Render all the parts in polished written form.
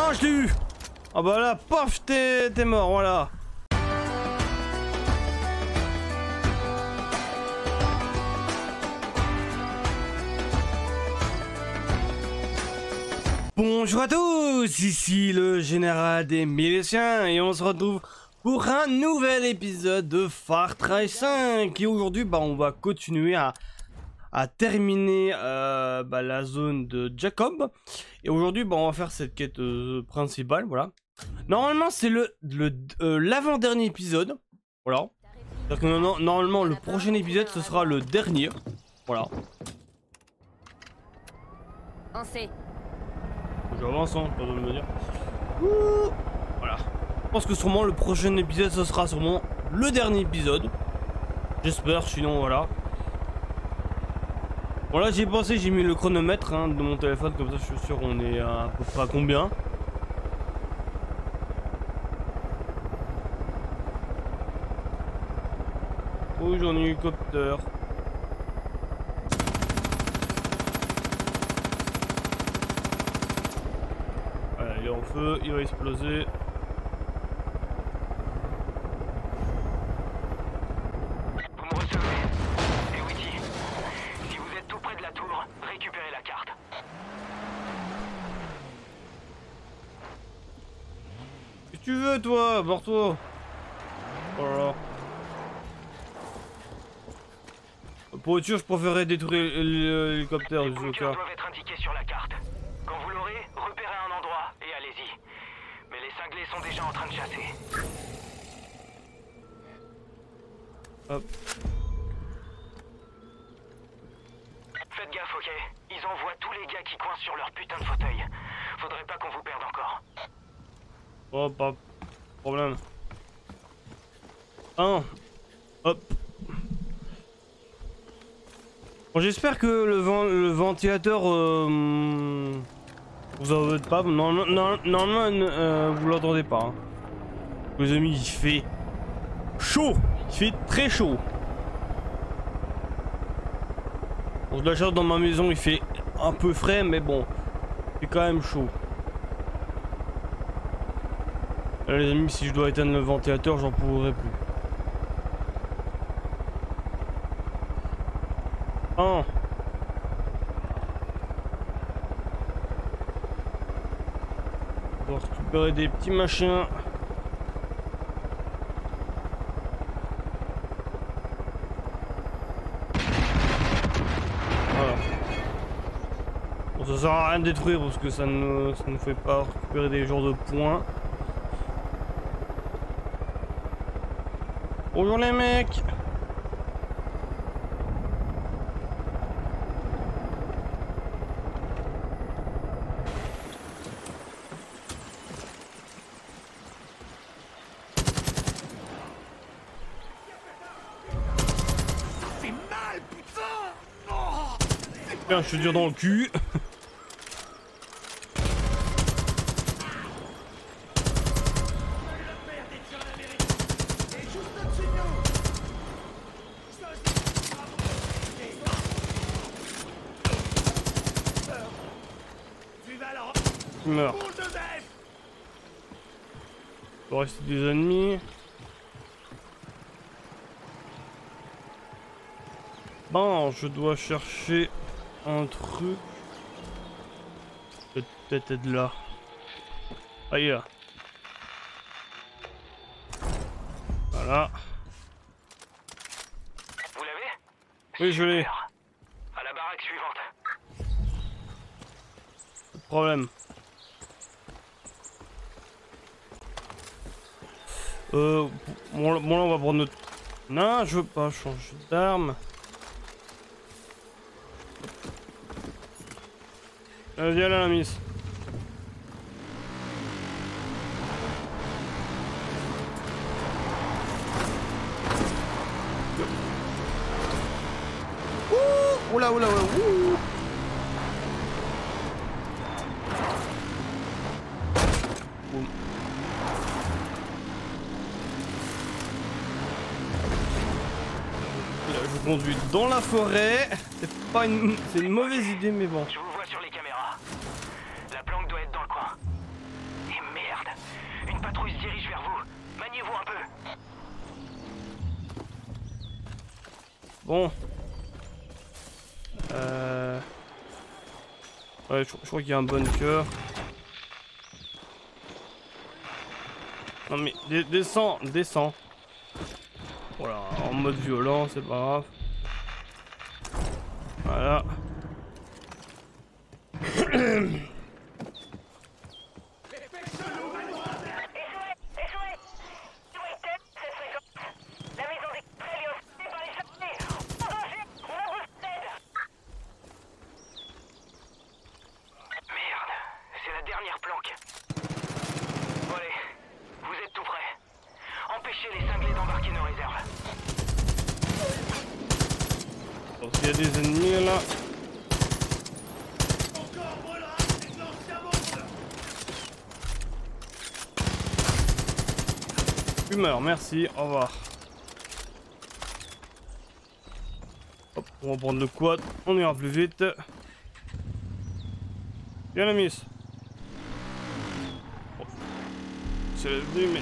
Ah, je l'ai eu. Ah bah là, paf, t'es mort, voilà. Bonjour à tous, ici le général des miliciens et on se retrouve pour un nouvel épisode de Far Cry 5. Et aujourd'hui, on va continuer à terminer la zone de Jacob. Et aujourd'hui, on va faire cette quête principale, voilà. Normalement, c'est l'avant-dernier épisode, voilà. Donc, normalement, le prochain épisode, ce sera le dernier, voilà. On sait. J'avance, hein, pas besoin de me dire. Ouh, voilà. Je pense que sûrement le prochain épisode, ce sera sûrement le dernier épisode. J'espère, sinon voilà. Voilà, j'y ai pensé, j'ai mis le chronomètre de mon téléphone, comme ça je suis sûr on est à peu près à combien. Oh, j'en ai hélicoptère. Voilà, il est en feu, il va exploser. Vous me recevez? Et Witty, si vous êtes tout près de la tour, récupérez la carte. Qu'est-ce que tu veux, toi? Barre-toi. Oh là là. Pour être sûr, je préférerais détruire l'hélicoptère Les du bunkers cas. doivent être indiqués sur la carte. Quand vous l'aurez, repérez un endroit et allez-y. Mais les cinglés sont déjà en train de chasser. Hop. Faites gaffe, ok? Ils envoient tous les gars qui coincent sur leur putain de fauteuil. Faudrait pas qu'on vous perde encore. Oh, pas de problème. Hop. Bon, j'espère que le ventilateur vous en êtes pas. Normalement, vous l'entendez pas. Hein. Les amis, il fait chaud. Il fait très chaud. Bon, de la chaleur dans ma maison, il fait un peu frais, mais bon, il fait quand même chaud. Là, les amis, si je dois éteindre le ventilateur, j'en pourrai plus. On va récupérer des petits machins. Voilà. Bon, ça sert à rien de détruire parce que ça ne nous fait pas récupérer des genres de points. Bonjour les mecs. Putain, je suis dur dans le cul. Il meurt. Il va rester des ennemis. Bon, je dois chercher un truc. Peut-être être là. Aïe. Voilà. Vous l'avez? Oui, je l'ai. Super. À la baraque suivante. Pas de problème. Bon là on va prendre notre... Non, je veux pas changer d'arme. Viens là la miss. Ouh, oula, ouh. Boum. Je conduis dans la forêt. C'est une mauvaise idée, mais bon. Je vous vois sur les caméras. La planque doit être dans le coin. se dirige vers vous. Maniez-vous un peu. Bon. Ouais, je crois qu'il y a un bunker. Non mais, descends, descends. Voilà, en mode violent, c'est pas grave. Voilà. Il y a des ennemis là. Tu meurs, merci, au revoir. Hop, on va prendre le quad, on ira plus vite. Viens la miss. Oh. C'est la vue, mais...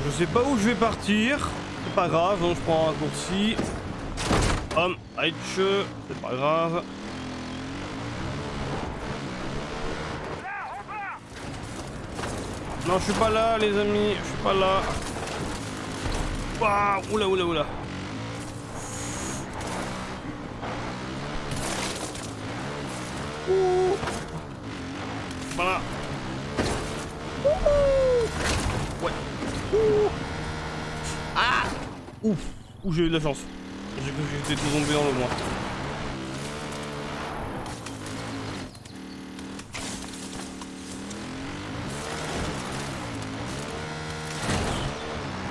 Je sais pas où je vais partir, c'est pas grave, donc je prends un raccourci. Aïe, c'est pas grave. Non, je suis pas là, les amis, je suis pas là. Waouh, oula, oula, oula. Ouh. Voilà. Ouais. Ouh. Ah. Ouf. Ouh, j'ai eu de la chance. J'ai cru que j'étais tombé dans le bois.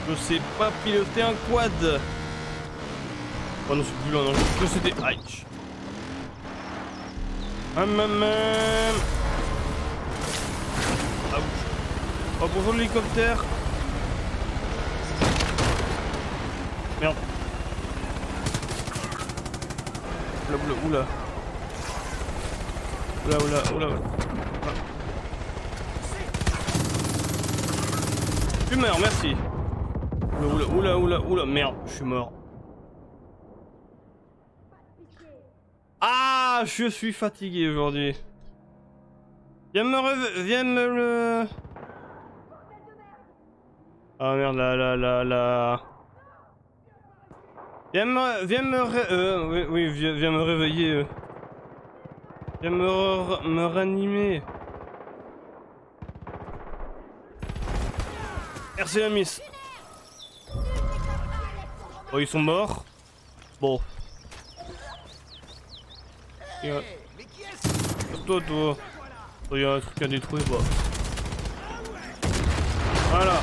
Je sais pas piloter un quad. Oh non, c'est plus là, non, je crois que c'était... Aïe. Ah, oh, bonjour l'hélicoptère. Merde. Oula. Oula. Tu meurs, merci. Oula, merde, je suis mort. Ah, je suis fatigué aujourd'hui. Viens me le... Ah merde, là. Viens me réveiller. Viens me ranimer. Merci la miss. Oh, ils sont morts. Bon. Toi. Oh, il y a un truc à détruire, bah. Voilà.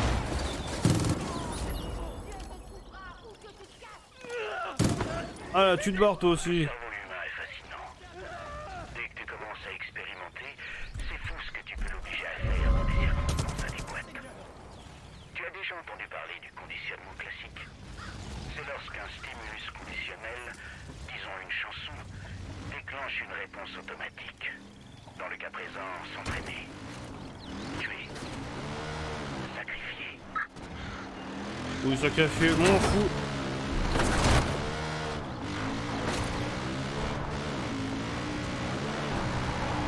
Voilà, tu te barres toi aussi. Une réponse automatique. Dans le cas présent, s'entraîner. Tuer. Sacrifier. Oui, sacrifier, m'en fous.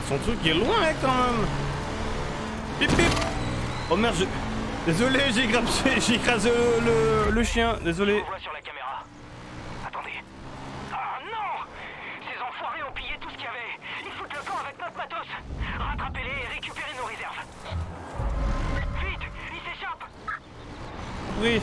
Son truc est loin quand même. Pip pip. Oh merde, désolé, j'ai écrasé le chien, désolé. On voit sur la caméra. Attendez. Ah non! Ces enfoirés ont pillé tout ce qu'il y avait. Ils foutent le camp avec notre matos. Rattrapez-les et récupérez nos réserves. Vite! Ils s'échappent! Oui.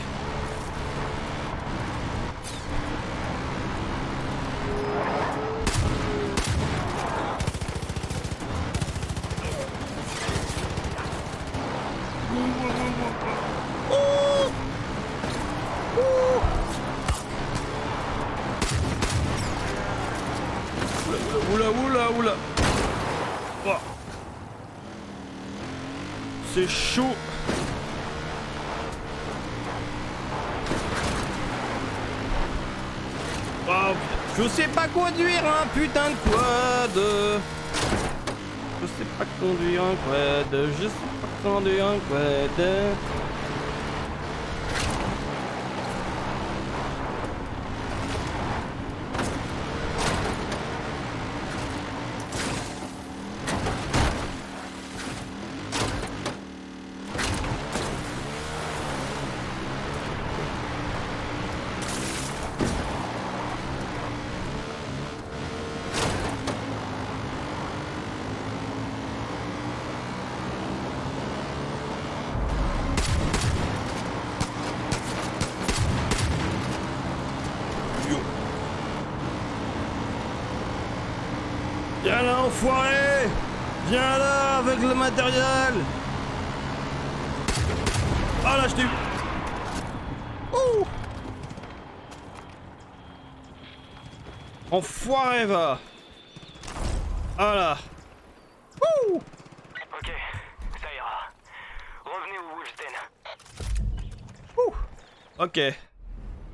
Oula. Oh. C'est chaud. Oh Je sais pas conduire un putain de quad. Je sais pas conduire un quad. Je sais pas conduire un quad. Viens là, enfoiré! Viens là avec le matériel! Ah là, je t'ai eu! Ouh! Enfoiré, va! Ah là! Ouh! Ok, ça ira. Revenez au Wolf's Den. Ouh! Ok.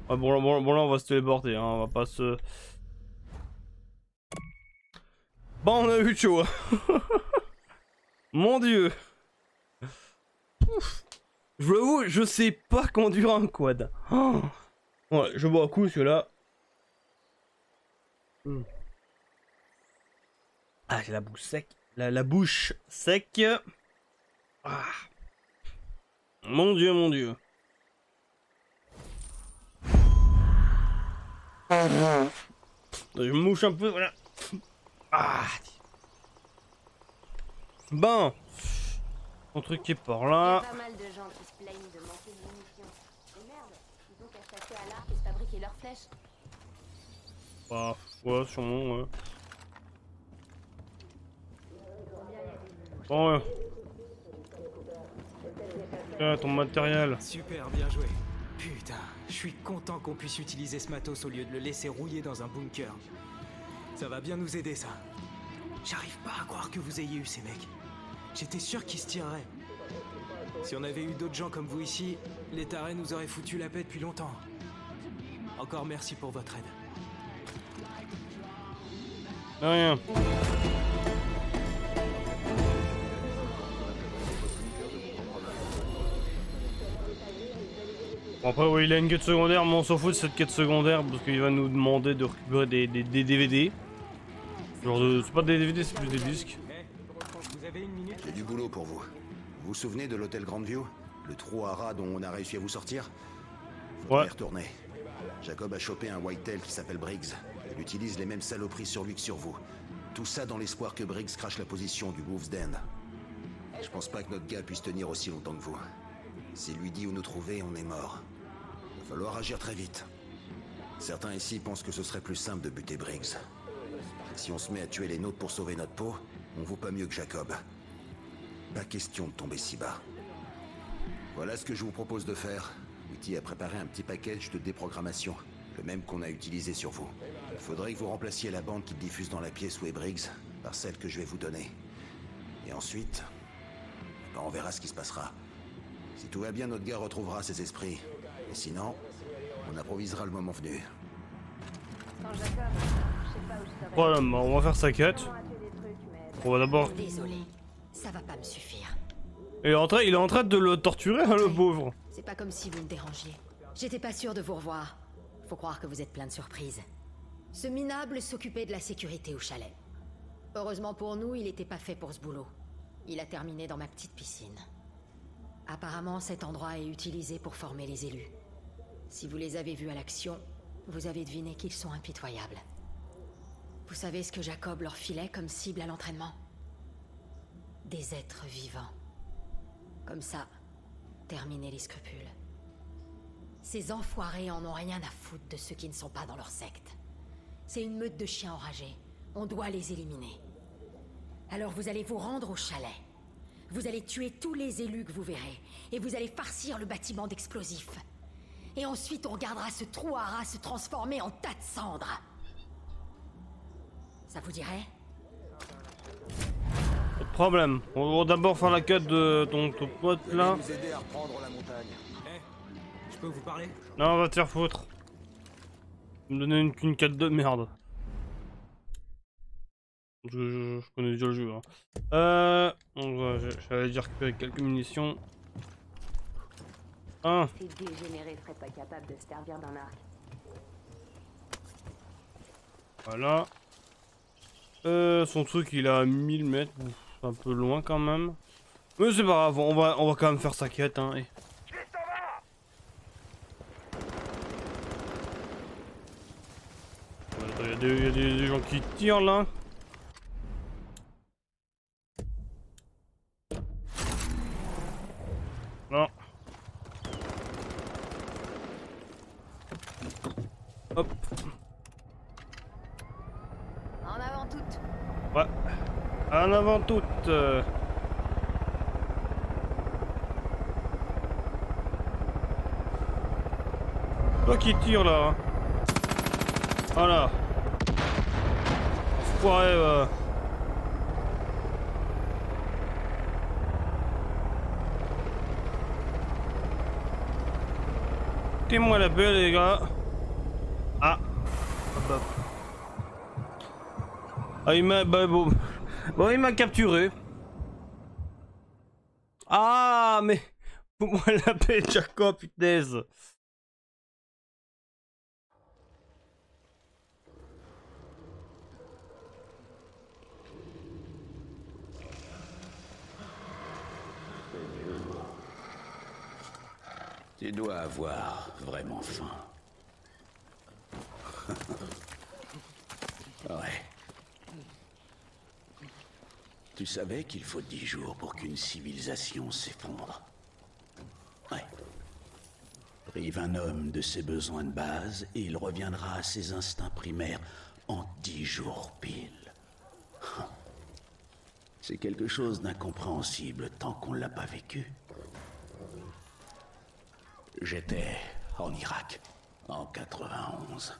Ah, bon là, on va se téléporter, hein, on va pas se... Bon, on a eu chaud. Mon dieu. Ouf. Je vous l'avoue, je sais pas conduire un quad. Oh. Ouais, je bois un coup celui-là. Ah, j'ai la bouche sec. La bouche sec. Ah. Mon dieu, mon dieu. Je me mouche un peu, voilà. Ah. Bon. Mon truc est par là. Il y a pas mal de gens qui se plaignent de manquer de munitions. Et merde, ils ont qu'à se passer à l'arc et se fabriquer leurs flèches. Bah, ouais, sûrement, ouais. Bon, ouais. Tiens, ton matériel. Super, bien joué. Putain, je suis content qu'on puisse utiliser ce matos au lieu de le laisser rouiller dans un bunker. Ça va bien nous aider, ça. J'arrive pas à croire que vous ayez eu ces mecs. J'étais sûr qu'ils se tireraient. Si on avait eu d'autres gens comme vous ici, les tarés nous auraient foutu la paix depuis longtemps. Encore merci pour votre aide. De rien. Bon, après, oui, il a une quête secondaire, mais on s'en fout de cette quête secondaire parce qu'il va nous demander de récupérer des DVD. Genre, c'est pas des DVD, c'est plus des disques. Vous avez une minute? J'ai du boulot pour vous. Vous vous souvenez de l'hôtel Grandview? Le trou à rats dont on a réussi à vous sortir? Faudrait y retourner. Jacob a chopé un whitetail qui s'appelle Briggs. Il utilise les mêmes saloperies sur lui que sur vous. Tout ça dans l'espoir que Briggs crache la position du Wolf's Den. Je pense pas que notre gars puisse tenir aussi longtemps que vous. S'il lui dit où nous trouver, on est mort. Il va falloir agir très vite. Certains ici pensent que ce serait plus simple de buter Briggs. Si on se met à tuer les nôtres pour sauver notre peau, on vaut pas mieux que Jacob. Pas question de tomber si bas. Voilà ce que je vous propose de faire. Witty a préparé un petit package de déprogrammation, le même qu'on a utilisé sur vous. Il faudrait que vous remplaciez la bande qui diffuse dans la pièce où est Briggs par celle que je vais vous donner. Et ensuite, ben on verra ce qui se passera. Si tout va bien, notre gars retrouvera ses esprits. Et sinon, on improvisera le moment venu. Quand Jacob, je sais pas où je serais. Problème, on va faire sa quête. On va d'abord. Désolé, ça va pas me suffire. Il est en train de le torturer, hein, le pauvre. C'est pas comme si vous me dérangiez. J'étais pas sûr de vous revoir. Faut croire que vous êtes plein de surprises. Ce minable s'occupait de la sécurité au chalet. Heureusement pour nous, il était pas fait pour ce boulot. Il a terminé dans ma petite piscine. Apparemment, cet endroit est utilisé pour former les élus. Si vous les avez vus à l'action, vous avez deviné qu'ils sont impitoyables. Vous savez ce que Jacob leur filait comme cible à l'entraînement? Des êtres vivants. Comme ça, terminer les scrupules. Ces enfoirés en ont rien à foutre de ceux qui ne sont pas dans leur secte. C'est une meute de chiens enragés. On doit les éliminer. Alors vous allez vous rendre au chalet. Vous allez tuer tous les élus que vous verrez. Et vous allez farcir le bâtiment d'explosifs. Et ensuite on regardera ce trou à rats se transformer en tas de cendres. Ça vous dirait? Pas de problème. On va d'abord faire la quête de ton pote là. Vous aider à reprendre la montagne. Je peux vous parler? Non, on va te faire foutre. me donner une carte de merde. Je connais déjà le jeu. Hein. J'allais dire récupérer quelques munitions. Ah. Ces dégénérés seraient pas capables de se servir d'un arc. Voilà. Son truc il est à 1000 mètres. C'est un peu loin quand même. Mais c'est pas grave, on va quand même faire sa quête. Hein. Et... Il y a des gens qui tirent là. Non. Hop. En avant toutes. Ouais. En avant toute. Toi qui tire là. Hein. Voilà. Enfoiré. Foutez-moi la belle les gars. Ah. Hop, hop. Ah il m'a... bon, il m'a capturé. Ah mais... Fous-moi la paix Jacob, punaise. Tu dois avoir vraiment faim. Ouais. Tu savais qu'il faut 10 jours pour qu'une civilisation s'effondre? Ouais. Prive un homme de ses besoins de base et il reviendra à ses instincts primaires en 10 jours pile. C'est quelque chose d'incompréhensible tant qu'on ne l'a pas vécu. J'étais en Irak, en 91.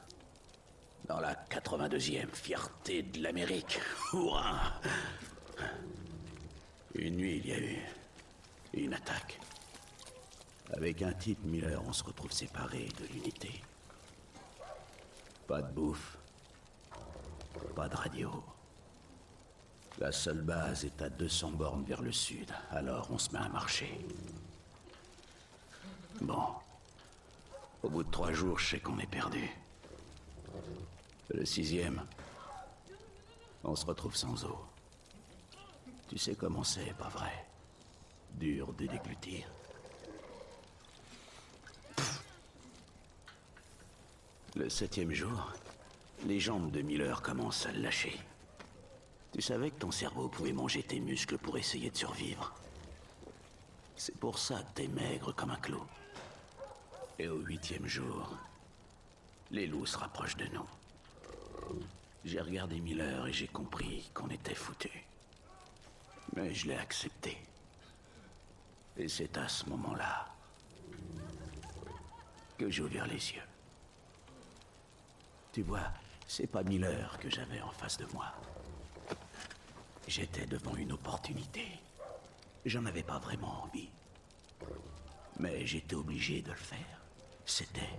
Dans la 82e fierté de l'Amérique. Hurrah! Une nuit, il y a eu une attaque. Avec un type Miller, on se retrouve séparés de l'unité. Pas de bouffe. Pas de radio. La seule base est à 200 bornes vers le sud, alors on se met à marcher. Bon. Au bout de 3 jours, je sais qu'on est perdu. Le 6e, on se retrouve sans eau. Tu sais comment c'est, pas vrai? Dur de déglutir. Le 7e jour, les jambes de Miller commencent à le lâcher. Tu savais que ton cerveau pouvait manger tes muscles pour essayer de survivre. C'est pour ça que t'es maigre comme un clou. Et au 8e jour, les loups se rapprochent de nous. J'ai regardé Miller et j'ai compris qu'on était foutus. Mais je l'ai accepté. Et c'est à ce moment-là que j'ai ouvert les yeux. Tu vois, c'est pas Miller que j'avais en face de moi. J'étais devant une opportunité. J'en avais pas vraiment envie. Mais j'étais obligé de le faire. C'était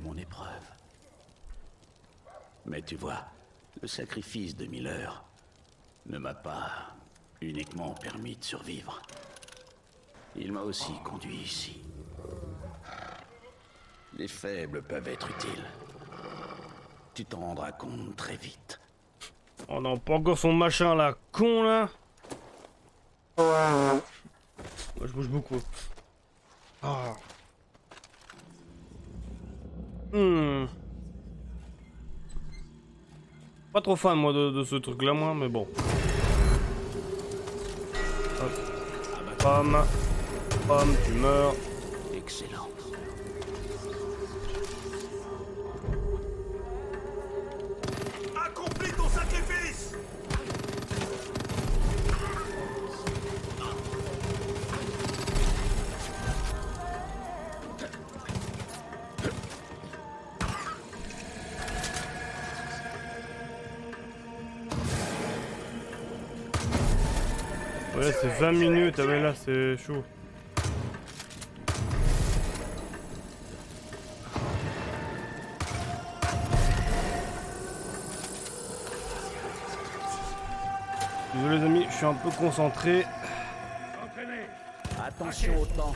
mon épreuve. Mais tu vois, le sacrifice de Miller ne m'a pas uniquement permis de survivre. Il m'a aussi conduit ici. Les faibles peuvent être utiles. Tu t'en rendras compte très vite. Oh non, pas encore son machin là, con là. Moi, je bouge beaucoup. Ah. Pas trop fan moi de ce truc là moi, mais bon. Hop. Bam. Bam, tu meurs. Excellent. Accomplis ton sacrifice! Ouais, c'est 20 minutes, ah ouais, là c'est chaud. Désolé les amis, je suis un peu concentré. Attention au temps.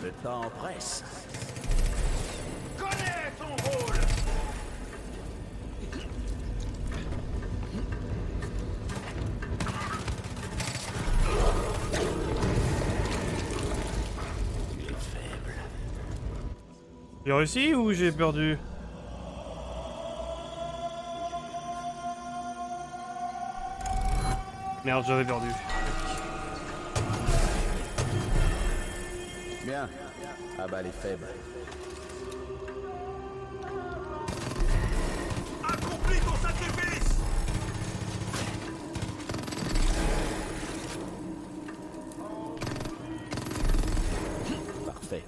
Le temps presse. Connais ton rôle. Tu es faible. J'ai réussi ou j'ai perdu? Merde, j'avais perdu. Bien. Abat les faibles. Accomplis ton sacrifice. Parfait.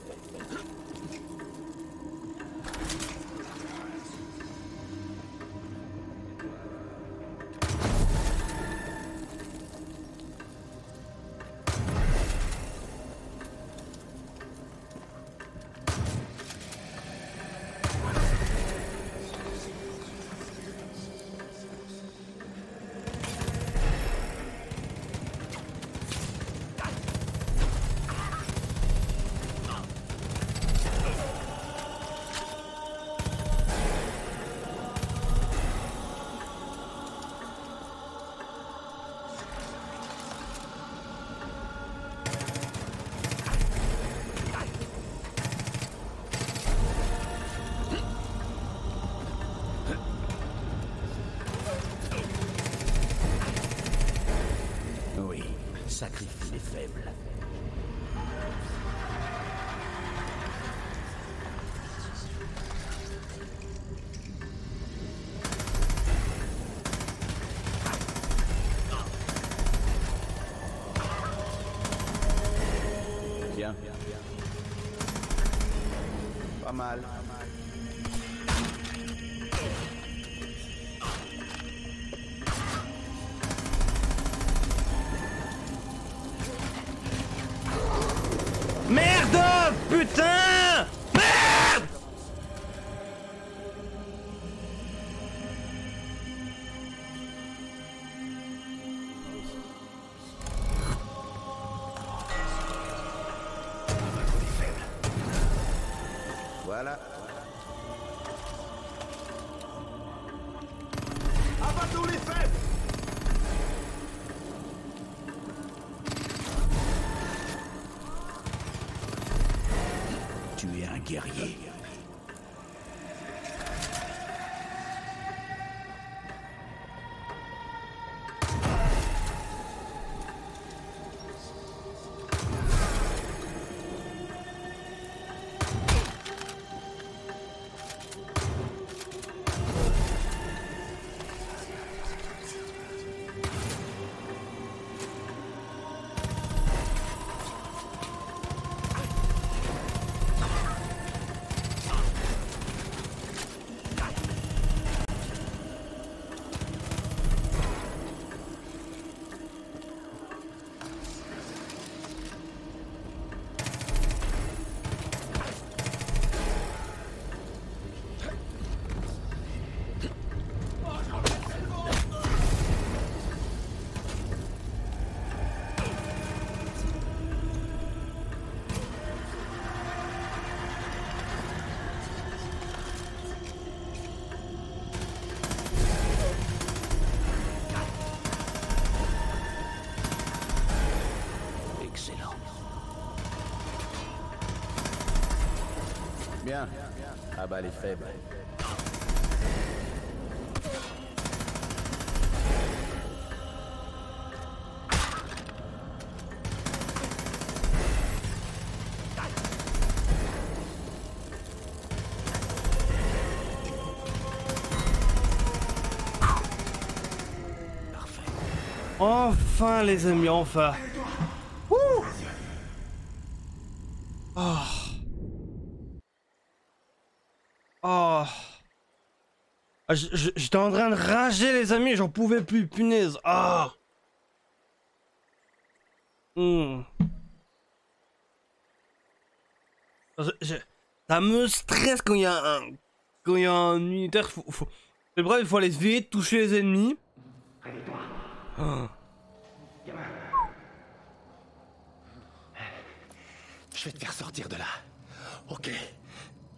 Oui, sacrifie les faibles. Bien. Pas mal. Merde! Putain! Merde! Voilà. Abattons les faibles. Tu es un guerrier. Excellent. Bien. Abat les faibles. Enfin les amis, enfin. Wouh. Oh. Oh. Ah, j'étais en train de rager les amis, j'en pouvais plus, punaise. Ah. Ça me stresse quand il y a un... Quand il y a un unitaire, c'est bref, il faut aller se veiller, toucher les ennemis. Réveille-toi. Oh. Gamin. Je vais te faire sortir de là. Ok.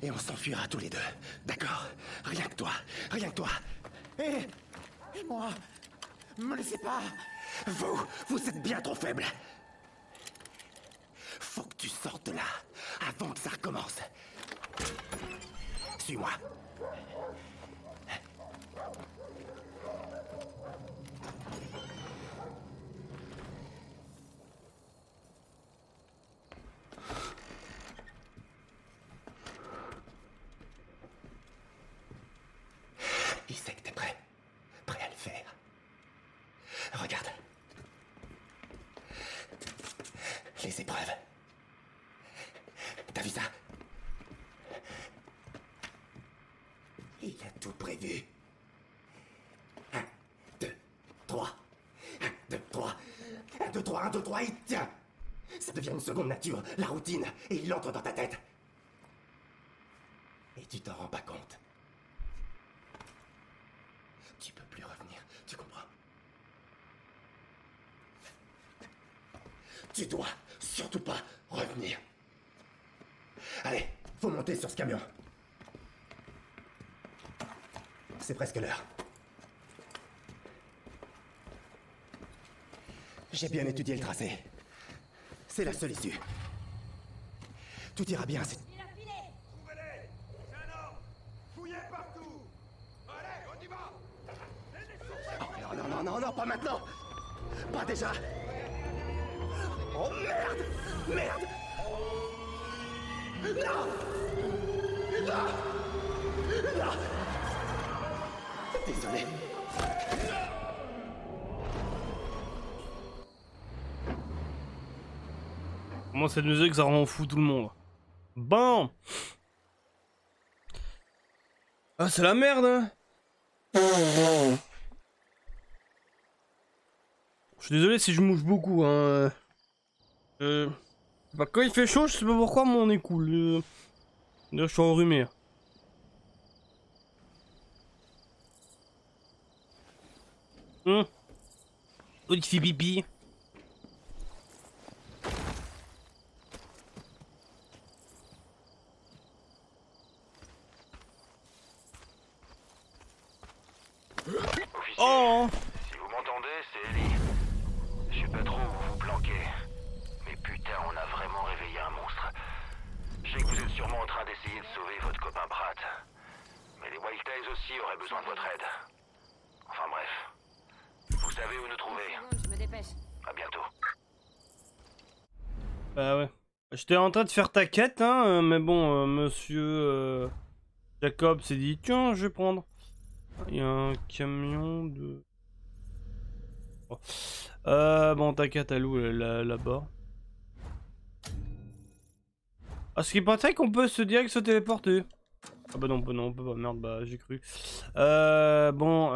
Et on s'enfuira tous les deux. D'accord? Rien que toi. Rien que toi. Et moi, me laissez pas. Vous êtes bien trop faible. Faut que tu sortes de là avant que ça recommence. Suis-moi. Il sait que t'es prêt. Prêt à le faire. Regarde. Les épreuves. T'as vu ça? Il a tout prévu. 1, 2, 3. 1, 2, 3. 1, 2, 3, 1, 2, 3, il tient. Ça devient une seconde nature, la routine, et il entre dans ta tête. Et tu t'en rends pas compte. Tu peux plus revenir, tu comprends? Tu dois surtout pas revenir. Allez, faut monter sur ce camion. C'est presque l'heure. J'ai bien étudié le tracé. C'est la seule issue. Tout ira bien si... Il a filé! Trouvez-les! C'est un ordre! Fouillez partout! Allez, on y va! Oh non, non, non, non, non, pas maintenant! Pas déjà! Oh merde! Merde! Non! Non! Non! Désolé. Comment cette musique, ça rend fou tout le monde. Bon. Ah, c'est la merde, hein. Je suis désolé si je mouche beaucoup, hein. Bah, quand il fait chaud, je sais pas pourquoi, mais on est cool. D'ailleurs, je suis enrhumé. Oh, il fait pipi. Oh! Si vous m'entendez, c'est Ellie. Je sais pas trop où vous planquez. Mais putain, on a vraiment réveillé un monstre. Je sais que vous êtes sûrement en train d'essayer de sauver votre copain Pratt. Mais les Wildtails aussi auraient besoin de votre aide. Enfin bref. Vous savez où nous trouver. Je me dépêche. À bientôt. Bah ouais. J'étais en train de faire ta quête, hein, mais bon, monsieur Jacob s'est dit, tiens, je vais prendre. Il y a un camion de... Oh. Bon, ta quête, elle est où, là-bas? Ah, ce qui est pas vrai qu'on peut se direct se téléporter. Ah bah non, on peut pas, merde, bah j'ai cru. Bon,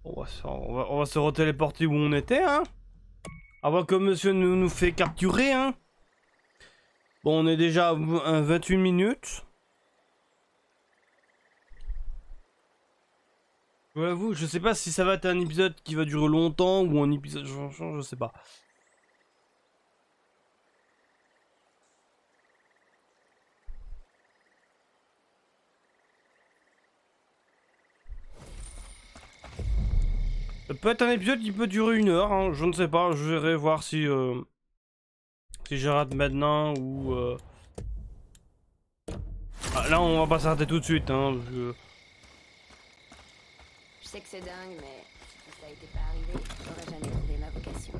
on va se retéléporter où on était, hein. Avant que monsieur nous fait capturer, hein. Bon, on est déjà à 28 minutes. Je vous l'avoue, je sais pas si ça va être un épisode qui va durer longtemps ou un épisode je sais pas. Ça peut être un épisode qui peut durer 1 heure, hein, je ne sais pas, je verrai voir si je rate maintenant ou... Ah, là on va pas s'arrêter tout de suite, hein. Je sais que c'est dingue, mais si ça n'était pas arrivé, j'aurais jamais trouvé ma vocation.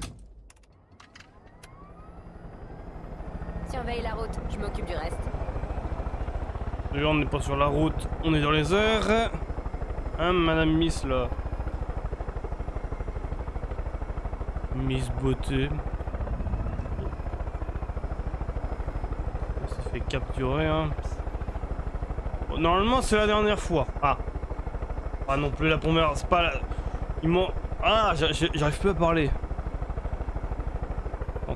Surveille la route, je m'occupe du reste. D'ailleurs, on n'est pas sur la route, on est dans les airs. Hein, Madame Miss, là. Miss Beauté. On s'est fait capturer, hein. Bon, normalement, c'est la dernière fois. Ah. Ah non plus la première, c'est pas la... Ils m'ont... Ah, j'arrive plus à parler. Non,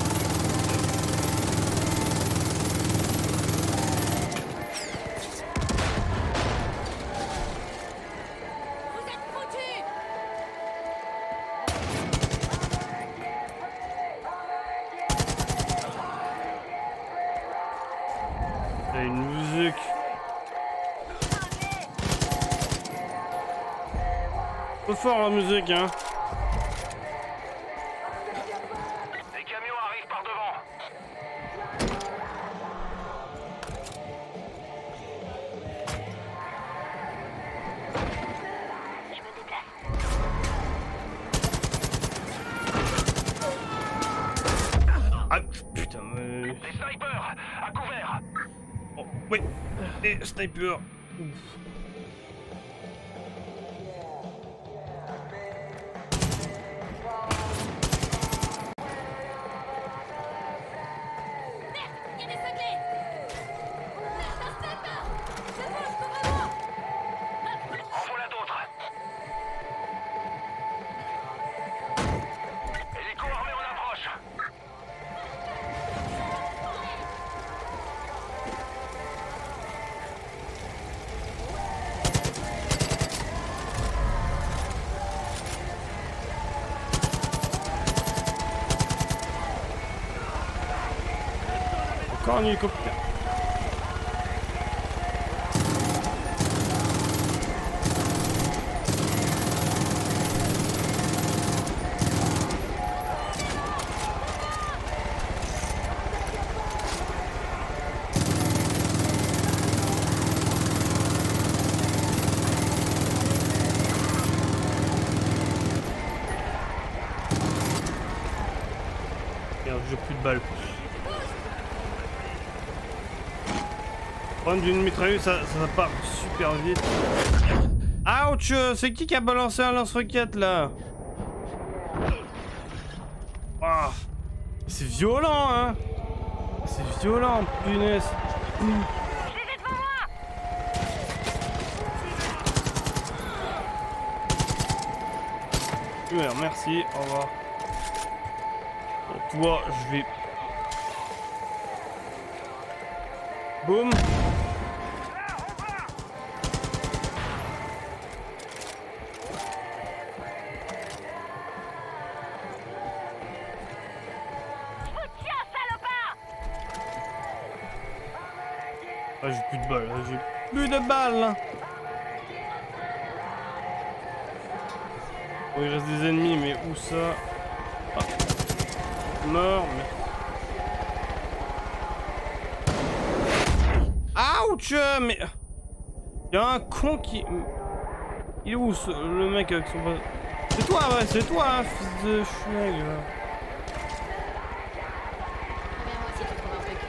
Trop fort la musique, hein. Les camions arrivent par devant. Je me déplace. Ah putain, mais... Des snipers, à couvert. Oh, oui, des snipers. Ouf. Il y a des cinglés. Merde, un sniper. Je bouge, couvrez-moi. En voilà d'autres. Hélico armé en approche. Encore un hélicoptère. Merde, j'ai plus de balles. Prendre d'une mitrailleuse, ça part super vite. Ouch! C'est qui a balancé un lance-roquette là? Ah, c'est violent, hein? C'est violent, punaise. Je les ai devant moi. Super, merci, au revoir. Bon, toi, je vais... Boum! Je vous tiens, salopard. Ah, j'ai plus de balles, là, j'ai plus de balles là. Bon, il reste des ennemis, mais où ça? Ah. Mort, mais... Ouch! Mais... Y'a un con qui... Il est où le mec avec son... C'est toi, ouais, c'est toi, hein, fils de schlag, là. Reviens-moi si tu trouves un truc.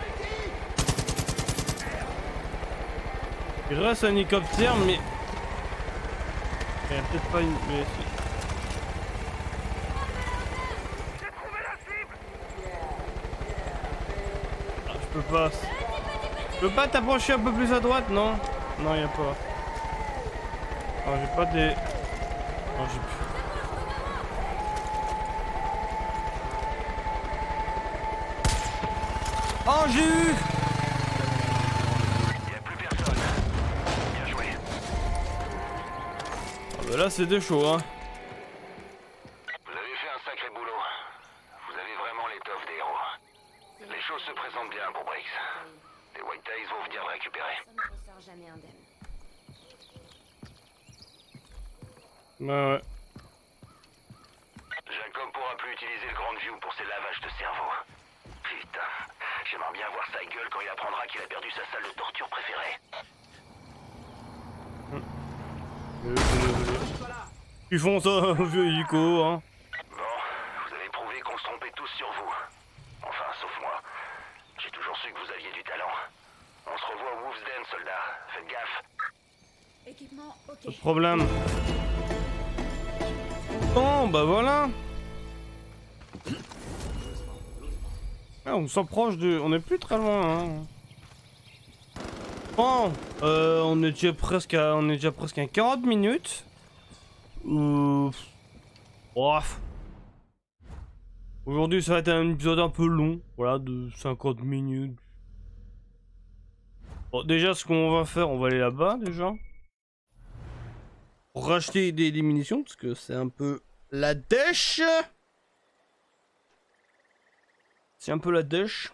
Il reste un hélicoptère, mais... Il y a peut-être pas une... Mais... J'ai trouvé la cible. Ah, je peux pas... Je peux pas t'approcher un peu plus à droite, non? Non, y a pas. Oh, j'ai pas des... Oh, j'ai plus... Oh, j'ai eu! Il n'y a plus personne. Bien joué. Ah bah là, c'est des chauds, hein. Vous avez fait un sacré boulot. Vous avez vraiment l'étoffe des héros. Les choses se présentent bien pour Briggs. Les White Tails vont venir le récupérer. Ça ne ressort jamais indemne. Bah ouais. Jacob pourra plus utiliser le Grand View pour ses lavages de cerveau. Putain, j'aimerais bien voir sa gueule quand il apprendra qu'il a perdu sa salle de torture préférée. Ils font ça, vieux hélico, hein. Bon, vous avez prouvé qu'on se trompait tous sur vous. Enfin, sauf moi. J'ai toujours su que vous aviez du talent. On se revoit au Wolf's Den, soldats. Faites gaffe. Équipement, Pas de ok. problème. Bon, bah voilà. Ah, on s'approche de... On est plus très loin, hein. Bon, on est déjà presque à 40 minutes. Bref. Aujourd'hui, ça va être un épisode un peu long. Voilà, de 50 minutes. Bon, déjà, ce qu'on va faire, on va aller là-bas, déjà. Pour racheter des munitions, parce que c'est un peu la dèche. C'est un peu la dèche.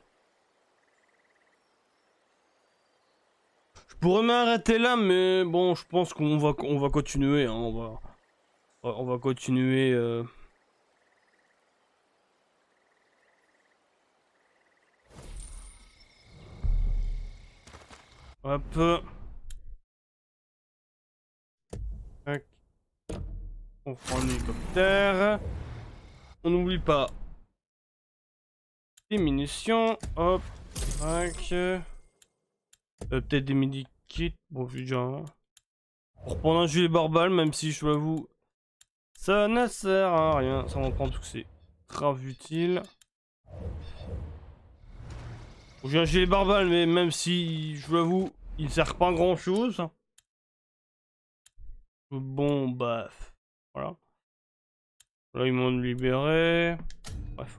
Je pourrais m'arrêter là, mais bon, je pense qu'on va continuer, hein, on va On va continuer. Hop. Tac. On prend un hélicoptère. On n'oublie pas les munitions. Hop. Tac. Peut-être des medikits. Bon, j'ai déjà un. Pour prendre un gilet barbale, même si je l'avoue, ça ne sert à rien. Ça va prendre parce que c'est grave utile. Bon, j'ai un gilet barbale, mais même si je l'avoue, il sert pas à grand chose. Bon, bah. Voilà. Là, ils m'ont libéré. Bref.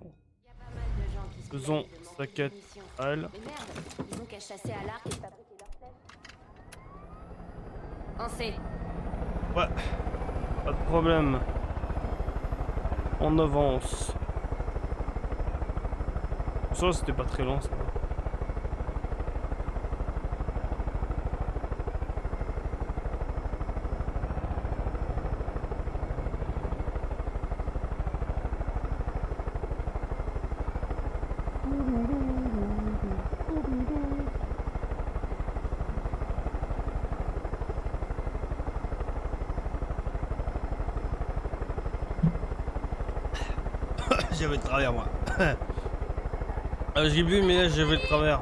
Faisons sa quête à elle. Mais merde, ils ont qu'à chasser à l'arc et fabriquer leur tête. On sait. Ouais. Pas de problème. On avance. Ça, c'était pas très long, ça. J'avais de travers, moi. J'ai bu, mais là j'avais de travers.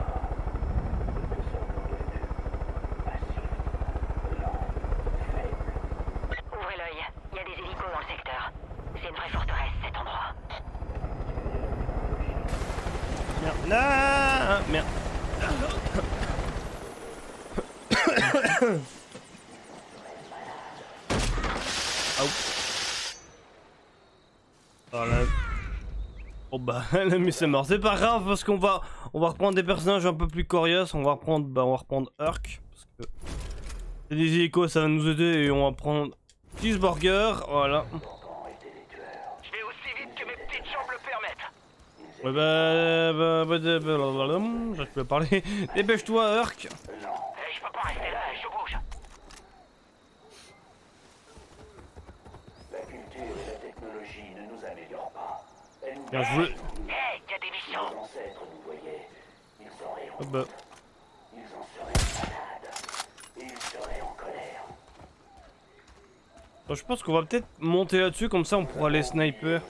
Ouvrez l'œil, il y a des hélicos dans le secteur. C'est une vraie forteresse, cet endroit. Merde. Là, merde. Voilà. Oh bah, mais c'est mort. C'est pas grave parce qu'on va reprendre des personnages un peu plus coriaces. On va reprendre Urk parce que c'est des hélicos, ça va nous aider et on va prendre Cheeseburger. Voilà. Je vais aussi vite que mes petites jambes le permettent. Ouais je peux parler. Dépêche-toi, Urk. Je peux pas rester là, je bouge. La culture et la technologie ne nous améliorent pas. Elles nous Bien joué. Hey, y a des missions. Nos ancêtres nous voyaient. Ils auraient Oh honte. bah. Ils en seraient malades. Ils seraient en colère. Je pense qu'on va peut-être monter là-dessus, comme ça on pourra les sniper. Ça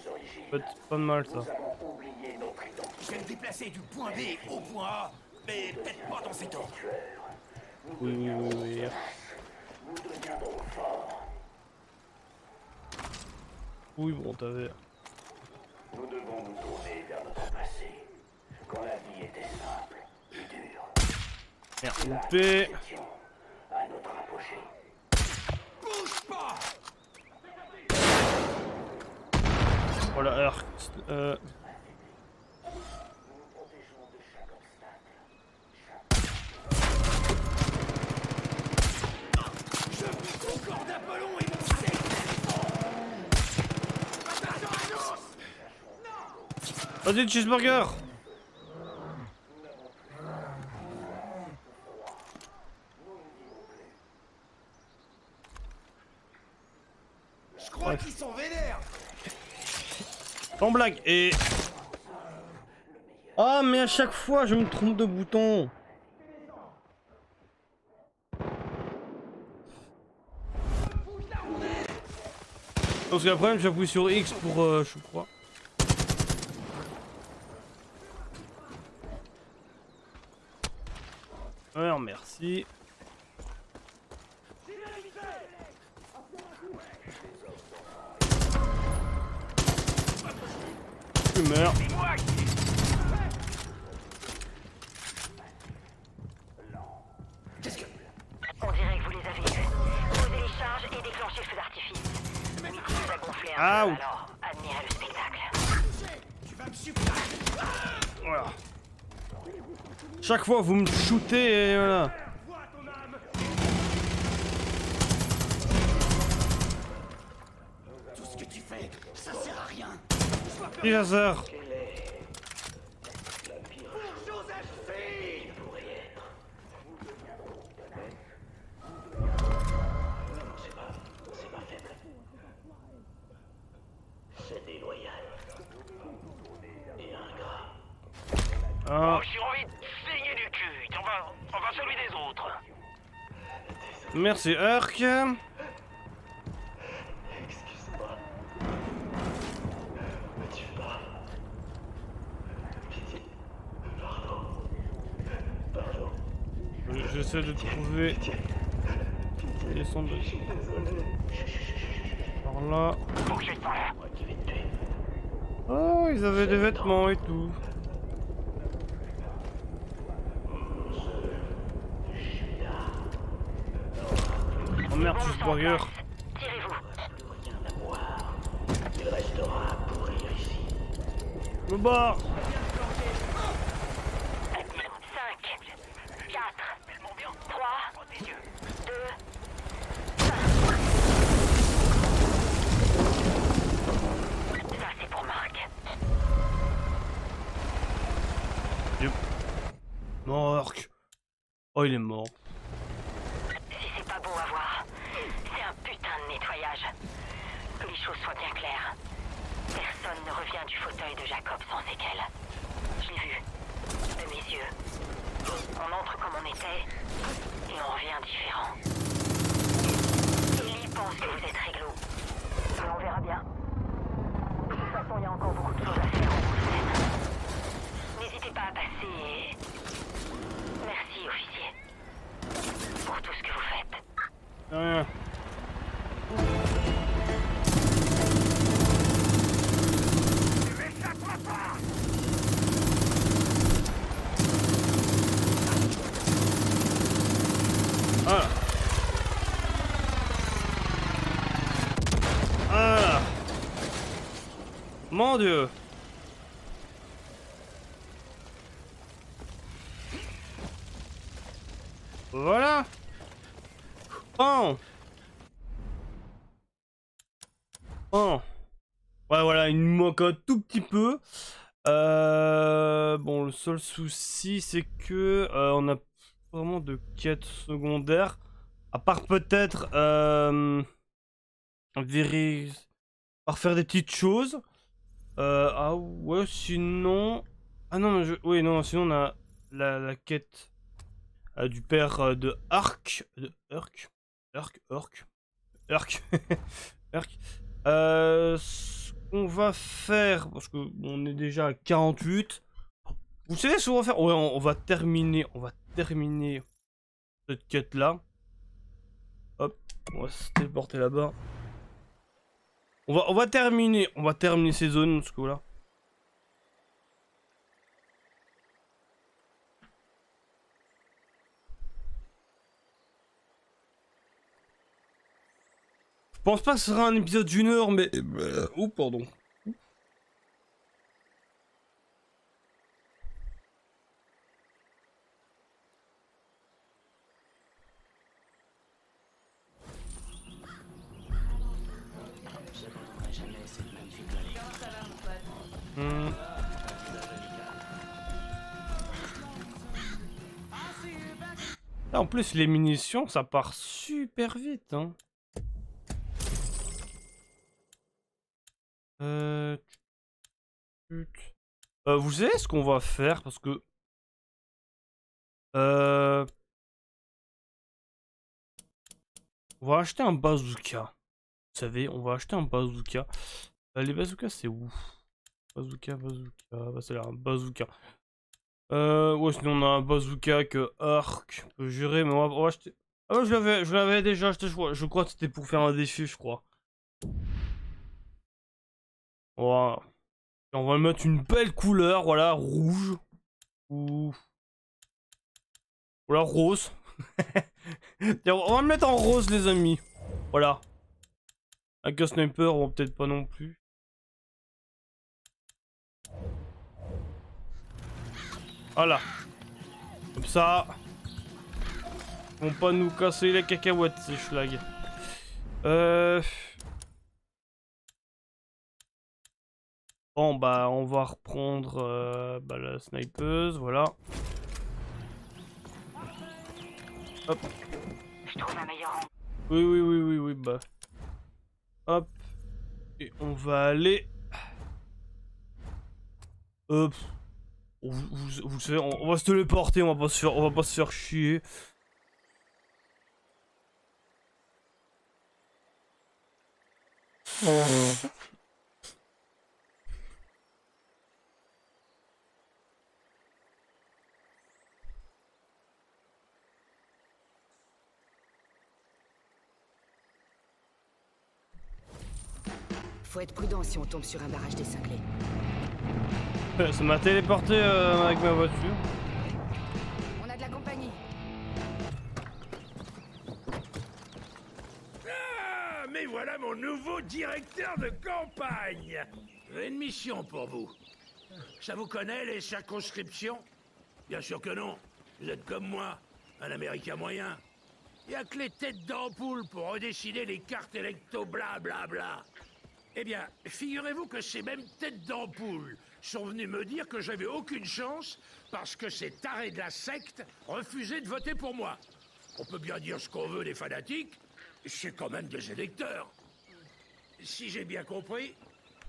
peut être pas mal ça. Nous avons oublié notre identité. Je vais me déplacer du point B au point A, mais peut-être pas dans cet ordre. Oui. Nous deviendrons forts. Oui, bon, t'avais. Nous devons nous tourner vers notre passé. Quand la vie était simple et dure. Merde, loupé. Nous étions à notre apogée. Bouge pas! Voilà, Urk. Mon corps d'Apollon et mon sel! Attention à l'ours! Vas-y, Cheeseburger. Je crois qu'ils sont vénères! Sans blague. Et... Ah, mais à chaque fois, je me trompe de bouton. Parce que le problème, j'appuie sur X pour... je crois. Alors, merci. Tu meurs. On dirait que vous les avez eus. Posez les charges et déclenchez le feu d'artifice. Ça a gonflé un peu, alors admirez le spectacle. Tu vas me supplier! Voilà. Chaque fois, vous me shootez et voilà. Vois ton âme! Tout ce que tu fais, ça sert à rien! Et la sœur. Joséphine! Ah. Oh, j'ai envie de saigner du cul. Enfin celui des autres. Merci, Urk. Excuse-moi. Me tue pas. Pitié. Pardon. J'essaie de trouver les sons de... Par là. Faut que j'aille par là. Oh, ils avaient des vêtements et tout. Oh merde, c'est Burger. Tirez-vous. Il restera à pourrir ici. Me barre. 5, 4, 3, 2, 1. Ça, c'est pour Marc. Yep. Mort. Oh, il est mort. Si c'est pas beau à voir, c'est un putain de nettoyage. Que les choses soient bien claires. Personne ne revient du fauteuil de Jacob sans séquelles. Je l'ai vu. De mes yeux. On entre comme on était, et on revient différent. Ellie pense que vous êtes réglo. Mais on verra bien. De toute façon, il y a encore beaucoup de choses à faire en Bruxelles. N'hésitez pas à passer et... Merci, officier. Pour tout ce que vous faites. Rien. Voilà. Voilà. Mon Dieu. Voilà. Bon. Bon. Ouais, voilà, il nous manque un tout petit peu. Bon, le seul souci, c'est que on a vraiment de quêtes secondaires. À part peut-être par faire des petites choses. Ah ouais, sinon... Ah non, mais oui, non, sinon on a la quête du père de Ark. De Urk. Urk. Ce qu'on va faire, parce que on est déjà à 48. Vous savez ce qu'on va faire? Ouais, on va terminer cette quête là. Hop, on va se téléporter là-bas. On va terminer ces zones, parce que voilà. Je pense pas que ce sera un épisode d'une heure, mais... Oh, pardon. Là, en plus, les munitions, ça part super vite, hein. Vous savez ce qu'on va faire? Parce que... on va acheter un bazooka. Vous savez, on va acheter un bazooka. Les bazookas, c'est où? Bazooka. Bah, c'est là, un bazooka. Ouais, sinon on a un bazooka que Ark peut gérer, mais on va acheter... Ah ouais, je l'avais déjà acheté, je crois que c'était pour faire un défi, je crois. Voilà. Et on va mettre une belle couleur, voilà, rouge. Ou... voilà, rose. Tiens, on va le mettre en rose, les amis. Voilà. Avec un sniper, on va peut-être pas non plus. Voilà. Comme ça. Ils vont pas nous casser les cacahuètes, ces schlags. Bon, bah, on va reprendre la snipeuse, voilà. Hop. Je trouve un meilleur. Oui, bah. Hop. Et on va aller... Hop. Vous savez, on va se téléporter, on va pas se faire chier. Faut être prudent si on tombe sur un barrage des cinglés. Ça m'a téléporté avec ma voiture. On a de la compagnie. Ah, mais voilà mon nouveau directeur de campagne. J'ai une mission pour vous. Ça vous connaît, les circonscriptions? Bien sûr que non. Vous êtes comme moi, un Américain moyen. Il n'y a que les têtes d'ampoule pour redessiner les cartes électo blablabla. Eh bien, figurez-vous que ces mêmes têtes d'ampoule sont venus me dire que j'avais aucune chance parce que ces tarés de la secte refusaient de voter pour moi. On peut bien dire ce qu'on veut des fanatiques, c'est quand même des électeurs. Si j'ai bien compris,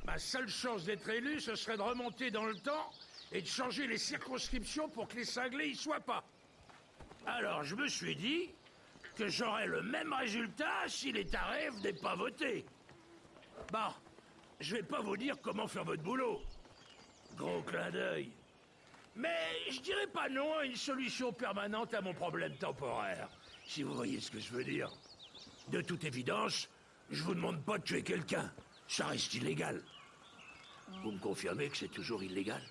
ma seule chance d'être élu, ce serait de remonter dans le temps et de changer les circonscriptions pour que les cinglés y soient pas. Alors je me suis dit que j'aurais le même résultat si les tarés venaient pas voter. Bon, je vais pas vous dire comment faire votre boulot. Gros clin d'œil. Mais je dirais pas non à une solution permanente à mon problème temporaire, si vous voyez ce que je veux dire. De toute évidence, je vous demande pas de tuer quelqu'un. Ça reste illégal. Vous me confirmez que c'est toujours illégal?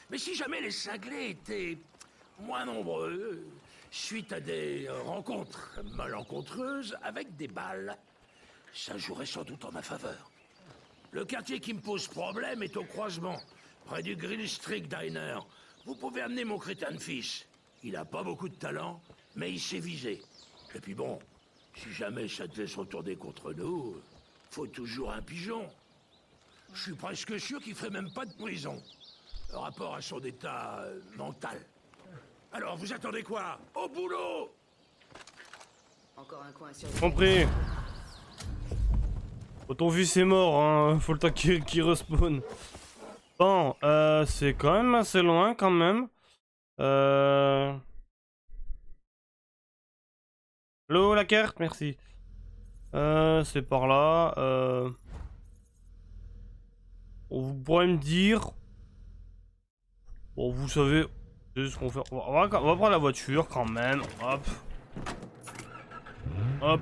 Mais si jamais les cinglés étaient moins nombreux, suite à des rencontres malencontreuses avec des balles, ça jouerait sans doute en ma faveur. Le quartier qui me pose problème est au croisement, près du Grill Street Diner. Vous pouvez amener mon crétin de fils. Il a pas beaucoup de talent, mais il sait viser. Et puis bon, si jamais ça devait se retourner contre nous, faut toujours un pigeon. Je suis presque sûr qu'il ferait même pas de prison, par rapport à son état mental. Alors, vous attendez quoi? Au boulot! Encore un coin sur... Compris. Ton fils est mort, hein. Faut le temps qu'il respawn. Bon, c'est quand même assez loin quand même. Hello, la carte, merci. C'est par là. Vous pourrez me dire. Bon, vous savez ce qu'on fait. On va prendre la voiture quand même. Hop. Hop.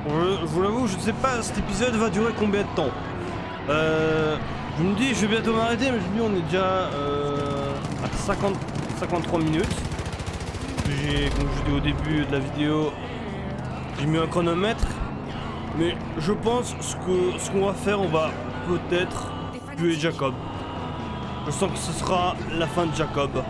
Je vous l'avoue, je ne sais pas cet épisode va durer combien de temps. Je me dis, je vais bientôt m'arrêter, mais je me dis, on est déjà à 53 minutes. Comme je dis au début de la vidéo, j'ai mis un chronomètre. Mais je pense ce qu'on va faire, on va peut-être tuer Jacob. Je sens que ce sera la fin de Jacob.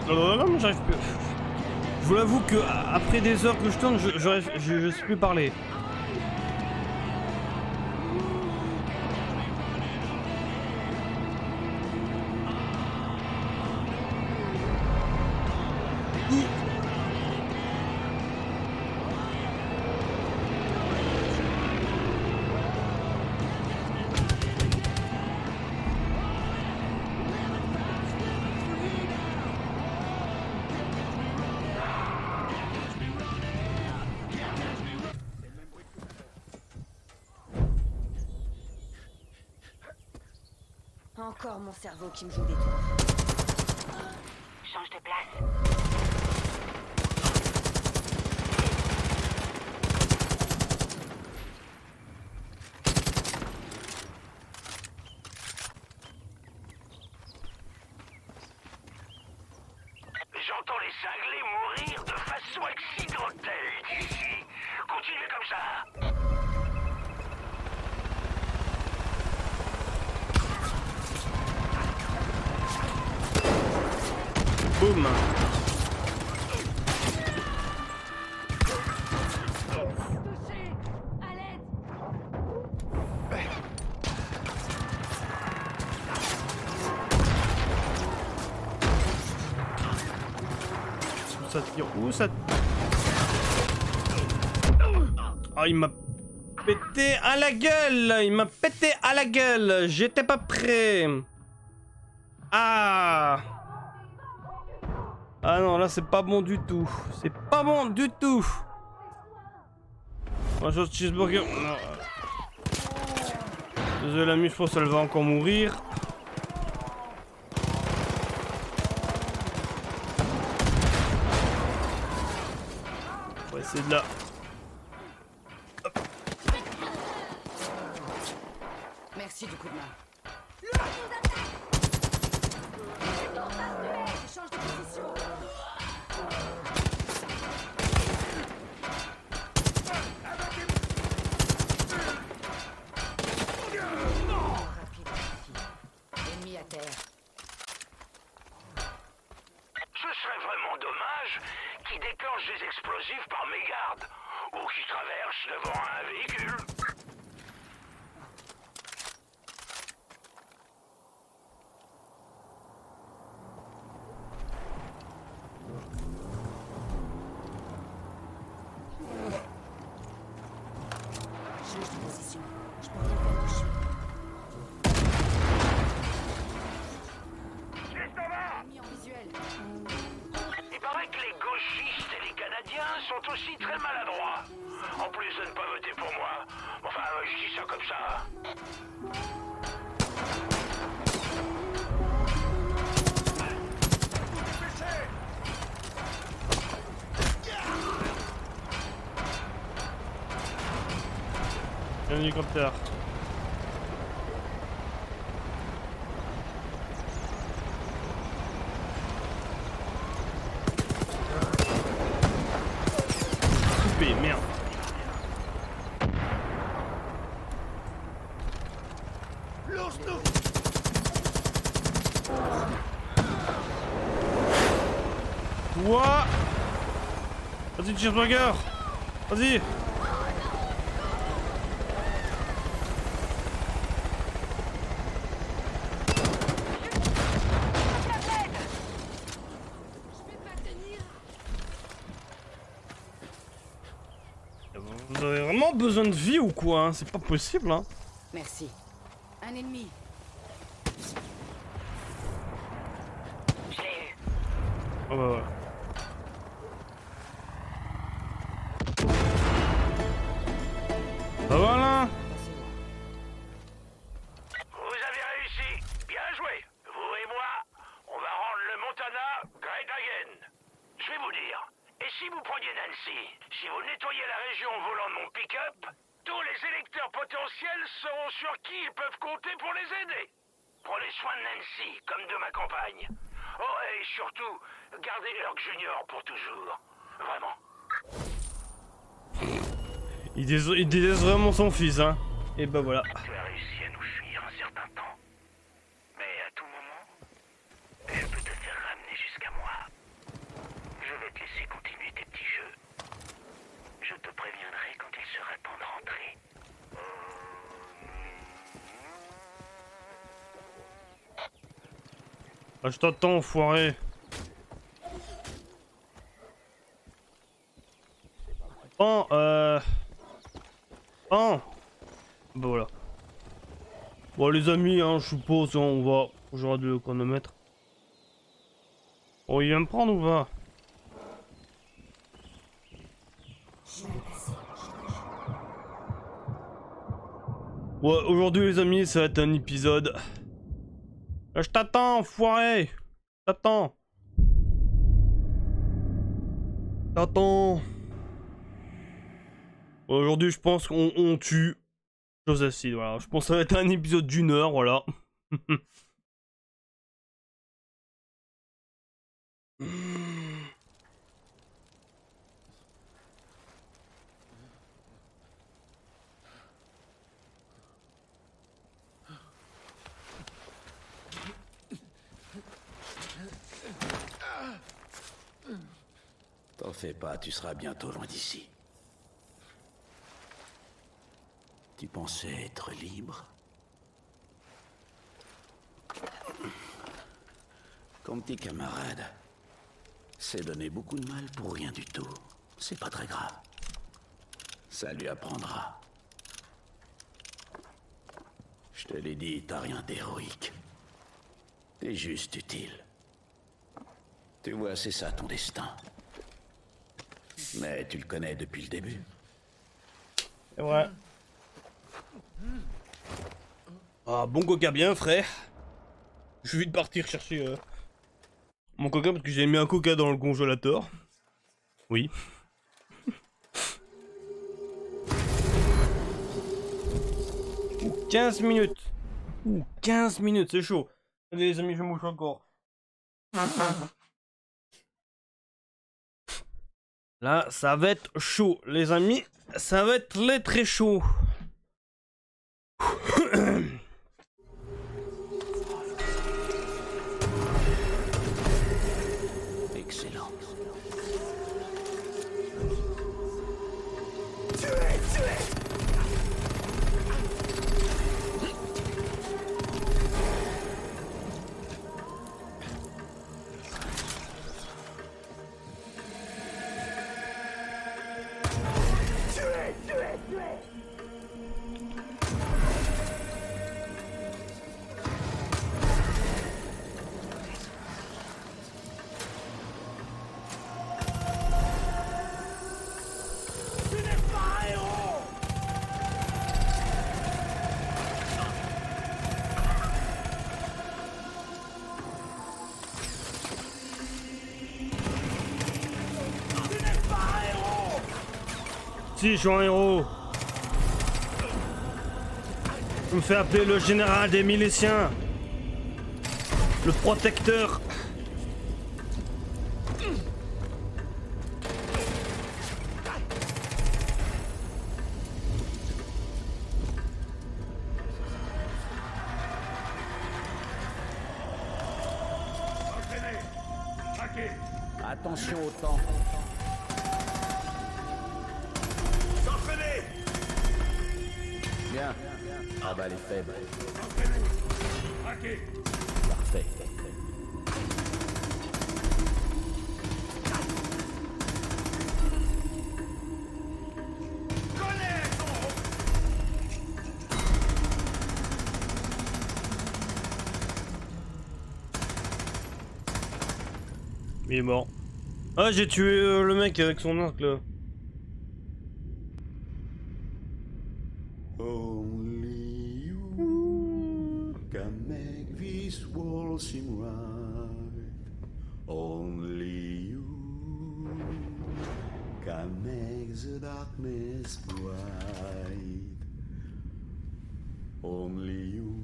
Non, mais j'arrive plus. Je vous l'avoue que après des heures que je tourne, je sais plus parler. Encore mon cerveau qui me joue des tours. Change de place. J'entends les cinglés mourir boum. Touché. À l'aide. Où ça tire? Où ça... Oh, il m'a pété à la gueule! Il m'a pété à la gueule! J'étais pas prêt! Ah! Ah non, là c'est pas bon du tout. C'est pas bon du tout. Moi, chose cheeseburger. Non. Désolé, la je pense qu'elle va encore mourir. On va essayer de la... Merci du coup de main. Je change de position. Ennemi à terre. Ce serait vraiment dommage qu'ils déclenchent des explosifs par mégarde ou qu'ils traversent devant un véhicule. Change de position. Je peux rien faire dessus. Juste en bas! Ennemi en visuel. Il paraît que les gauchistes et les Canadiens sont aussi très maladroits. En plus de ne pas voter pour moi. Enfin, je dis ça comme ça. Un hélicoptère. Coupé, merde. Quoi? Vas-y, cheeseburger. Vas-y. Vous avez vraiment besoin de vie ou quoi hein? C'est pas possible hein. Merci. Un ennemi. Oh bah ouais. Bah voilà. Vous avez réussi. Bien joué. Vous et moi, on va rendre le Montana great again. Je vais vous dire, et si vous preniez Nancy, si vous nettoyez la région au volant de mon pick-up, tous les électeurs potentiels sauront sur qui ils peuvent compter pour les aider. Prenez soin de Nancy, comme de ma compagne. Oh, et surtout, gardez Herc Junior pour toujours. Vraiment. Il déteste vraiment son fils hein. Et bah voilà. Tu as réussi à nous fuir un certain temps. Mais à tout moment, je peux te faire ramener jusqu'à moi. Je vais te laisser continuer tes petits jeux. Je te préviendrai quand il sera temps de rentrer. Ah, je t'attends, enfoiré. Oh, oh. Bah voilà. Bon les amis, hein, je suppose on va... J'aurai de chronomètre. Oh, il vient me prendre ou pas? Ouais, aujourd'hui les amis, ça va être un épisode... Je t'attends, enfoiré. T'attends. T'attends. Aujourd'hui, je pense qu'on tue Joseph. Voilà. Je pense que ça va être un épisode d'1 heure, voilà. fais pas, tu seras bientôt loin d'ici. Tu pensais être libre? Ton petit camarade s'est donné beaucoup de mal pour rien du tout. C'est pas très grave. Ça lui apprendra. Je te l'ai dit, t'as rien d'héroïque. T'es juste utile. Tu vois, c'est ça ton destin. Mais tu le connais depuis le début. Ouais. Ah, bon coca bien, frère. Je vais vite partir chercher mon coca parce que j'ai mis un coca dans le congélateur. Oui. Ouh, 15 minutes. Ouh, 15 minutes, c'est chaud. Allez les amis, je mouche encore. Là, ça va être chaud, les amis. Ça va être très chaud. Excellent. Si, je suis un héros. Je me fais appeler le général des miliciens. Le protecteur. Attention au temps. Bien. Ah bah les faibles. Parfait. Il est mort. Ah, j'ai tué le mec avec son arc là. Only you can make this world seem right. Only you can make the darkness bright. Only you.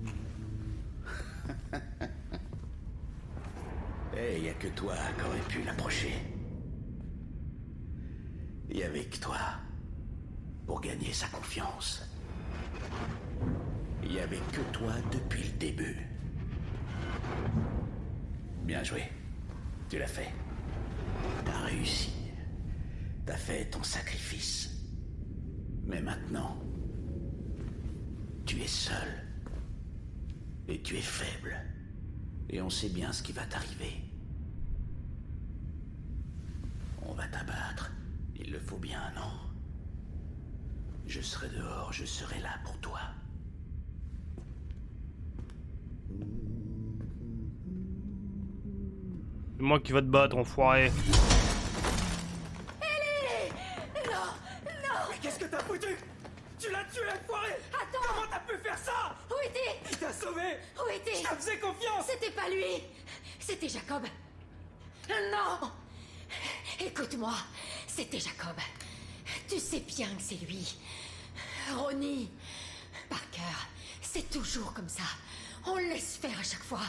Eh, y a que toi qui aurais pu l'approcher. Et avec toi, pour gagner sa confiance. Il n'y avait que toi depuis le début. Bien joué. Tu l'as fait. T'as réussi. T'as fait ton sacrifice. Mais maintenant, tu es seul. Et tu es faible. Et on sait bien ce qui va t'arriver. On va t'abattre. Il le faut bien, non? Je serai dehors, je serai là pour toi. C'est moi qui va te battre, enfoiré. Ellie! Non! Non! Mais qu'est-ce que t'as foutu? Tu l'as tué, enfoiré! Attends! Comment t'as pu faire ça? Où était? Il t'a sauvé! Où était? Je te faisais confiance! C'était pas lui! C'était Jacob! Non! Écoute-moi, c'était Jacob. Tu sais bien que c'est lui. Ronnie, Parker, c'est toujours comme ça. On le laisse faire à chaque fois.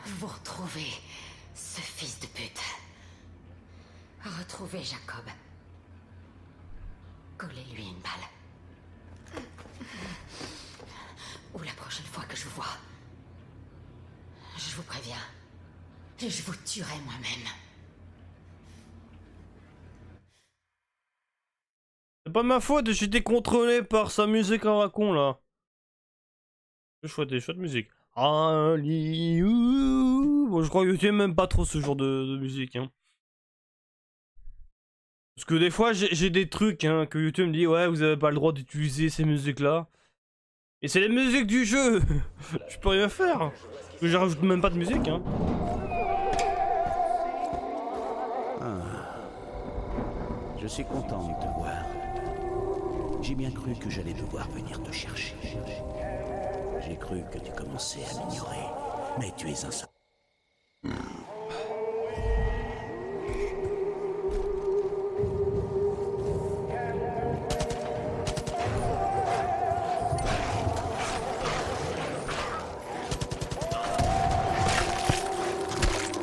Vous retrouvez ce fils de pute. Retrouvez Jacob. Collez-lui une balle. et je vous tuerai moi-même. C'est pas ma faute, j'ai été contrôlé par sa musique en racon là. C'est chouette, des chouettes musique. Bon, je crois que YouTube aime même pas trop ce genre de musique. Hein. Parce que des fois, j'ai des trucs hein, que YouTube me dit, ouais, vous avez pas le droit d'utiliser ces musiques-là. Et c'est les musiques du jeu. Je peux rien faire. Parce que je rajoute même pas de musique. Hein. Ah. Je suis content de te voir. J'ai bien cru que j'allais devoir venir te chercher. J'ai cru que tu commençais à m'ignorer. Mais tu es un...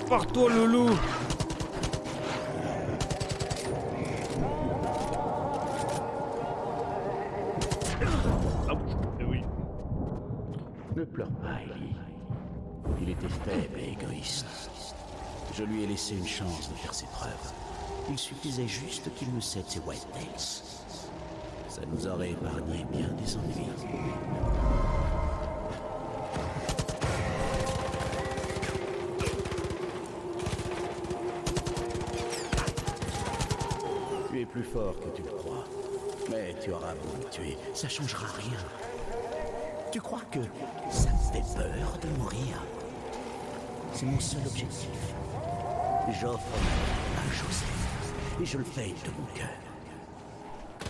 Pars-toi, loulou. Ah oui. Ne pleure pas, Ellie. Il était faible et égoïste. Je lui ai laissé une chance de faire ses preuves. Il suffisait juste qu'il me cède ses Whitetails. Ça nous aurait épargné bien des ennuis. Tu es plus fort que tu le crois. Mais tu auras beau me tuer, ça changera rien. Tu crois que ça me fait peur de mourir? C'est mon seul objectif. J'offre à Joseph. Et je le fais de mon cœur.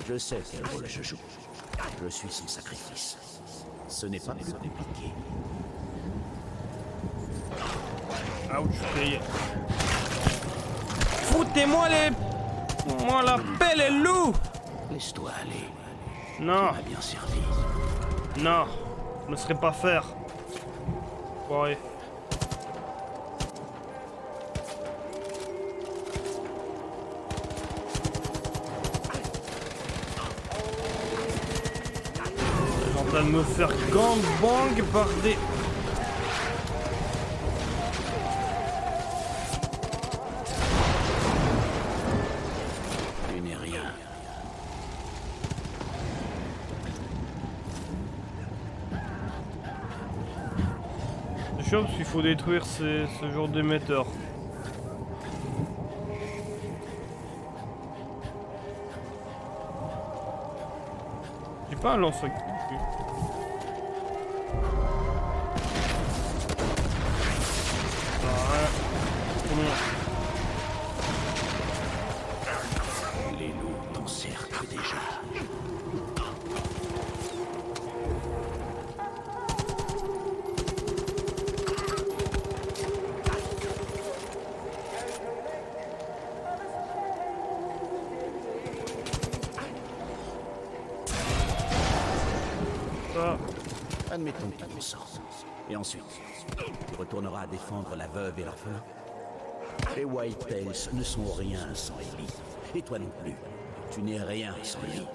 Je sais quel rôle je joue. Je suis son sacrifice. Ce n'est pas plus compliqué. Ouch, foutez-moi les... Moi la paix les loups. Laisse-toi aller. Non. Tu m'as bien servi. Non. Je ne serais pas faire. Ouais. En train de me faire gangbang par des... Tu n'es rien. C'est chaud parce qu'il faut détruire ce genre d'émetteurs. J'ai pas un lance-roquette. Les loups t'encerclent déjà. Admettons que tu t'en sors. Et ensuite, tu retourneras défendre la veuve et l'orphelin. Les Whitetails ne sont rien sans Ellie. Et toi non plus. Tu n'es rien sans lui.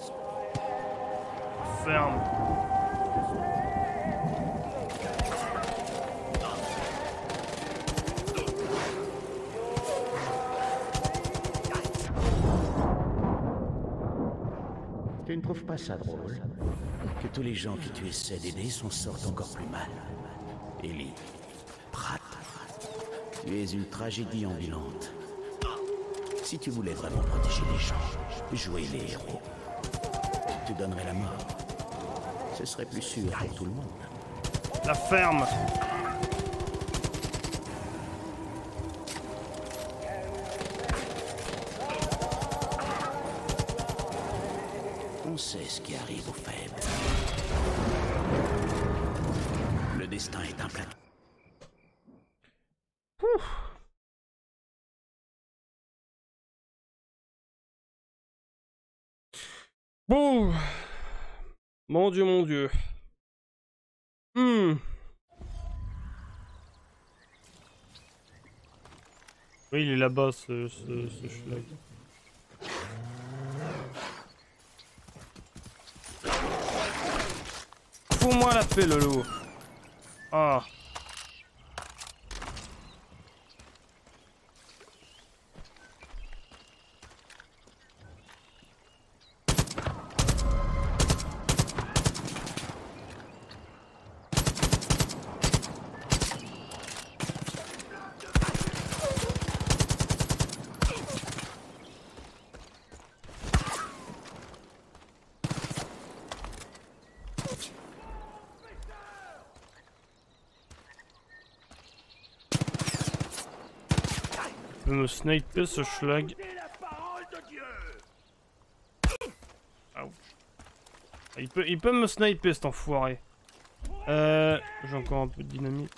Ferme. Tu ne trouves pas ça drôle? Que tous les gens que tu essaies d'aider s'en sortent encore plus mal. Ellie, Pratt, tu es une tragédie ambulante. Si tu voulais vraiment protéger les gens, jouer les héros, tu donnerais la mort. Ce serait plus sûr pour tout le monde. La ferme. On sait ce qui arrive aux faibles. Le destin est implacable. Bon. Mon Dieu, mon Dieu. Oui, il est là-bas, ce schlag. Fous-moi la paix, le loup. Ah. peut me sniper ce schlag. Ouch. Il peut me sniper cet enfoiré. J'ai encore un peu de dynamite.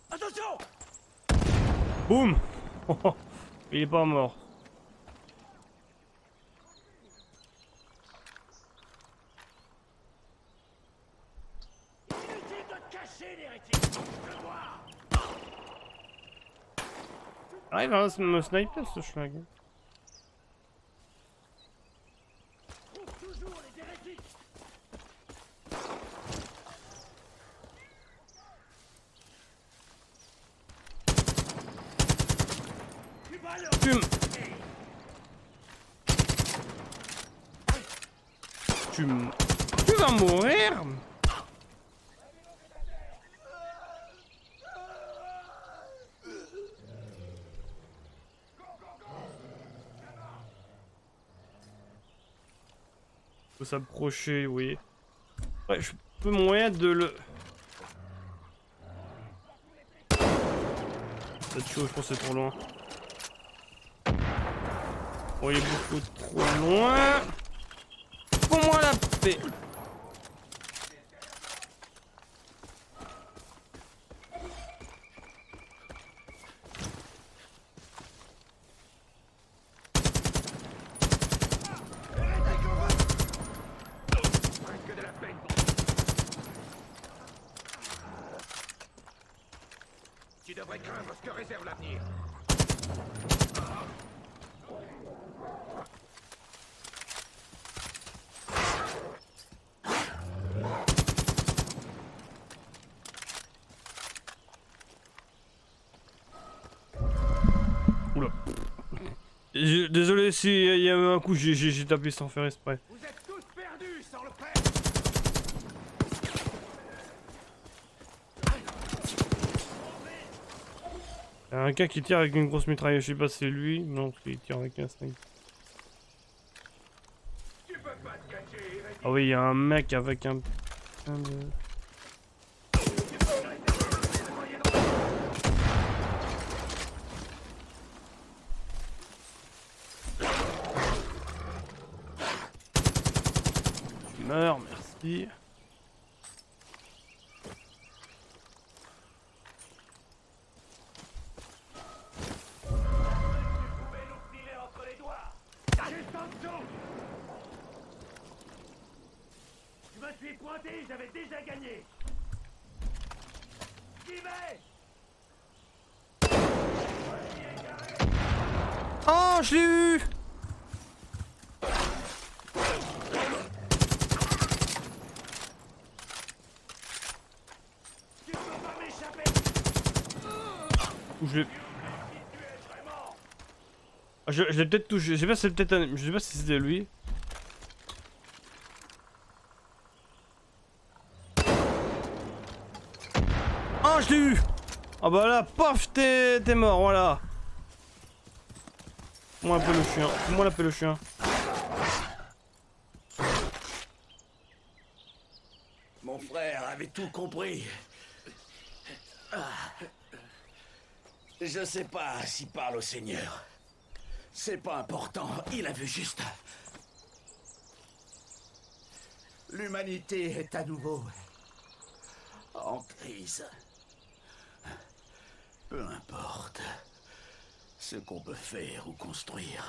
Attention! Boum. Il est pas mort. Inutile de te cacher, l'hérétique! Je vois! Ah, il va me sniper ce schlag. Trouve toujours les hérétiques! Tu vas mourir. Faut s'approcher, oui. Ouais, je peux moyen de le... C'est chaud, je pense que c'est trop loin. Oh, il est beaucoup trop loin. Fais-moi la paix. Tu devrais craindre ce que réserve l'avenir. Oula. Désolé si il y a un coup, j'ai tapé sans faire exprès. Vous êtes tous perdus sans le prêtre. Il y a un gars qui tire avec une grosse mitrailleuse, je sais pas si c'est lui, non, il tire avec un sniper. Ah oui, il y a un mec avec un putain de... Je meurs, merci. Je me suis pointé, j'avais déjà gagné. J'y vais. Oh, je l'ai eu. Tu peux pas m'échapper. Ou je l'ai... Ah, je l'ai peut-être touché, je sais pas si c'est peut-être un... Je sais pas si c'était lui. Oh, je l'ai eu. Ah bah là, paf, t'es mort, voilà. Fais-moi un peu le chien, fais-moi la paix le chien. Mon frère avait tout compris. Je sais pas s'il parle au Seigneur. C'est pas important, il a vu juste. L'humanité est à nouveau en crise. Peu importe ce qu'on peut faire ou construire,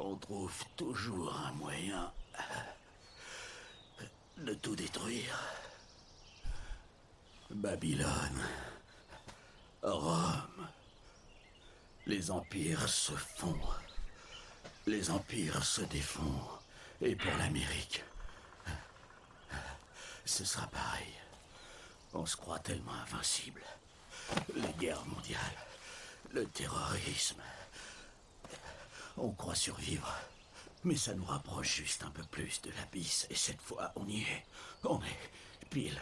on trouve toujours un moyen de tout détruire. Babylone, Rome, les empires se font, les empires se défont, et pour l'Amérique, ce sera pareil. On se croit tellement invincible. Les guerres mondiales, le terrorisme. On croit survivre, mais ça nous rapproche juste un peu plus de l'abysse, et cette fois, on y est. On est pile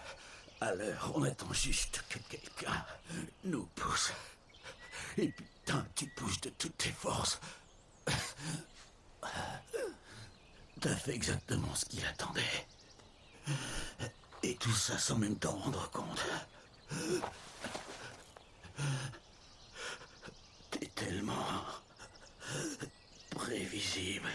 à l'heure. On attend juste que quelqu'un nous pousse. Et putain, tu pousses de toutes tes forces. T'as fait exactement ce qu'il attendait. Et tout ça sans même t'en rendre compte. invisible.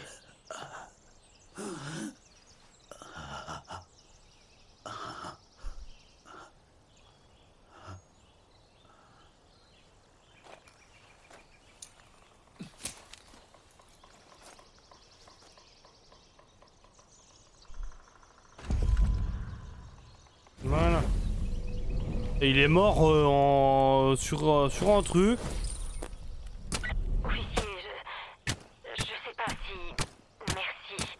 Voilà. Et il est mort sur un truc. Officier, je sais pas si merci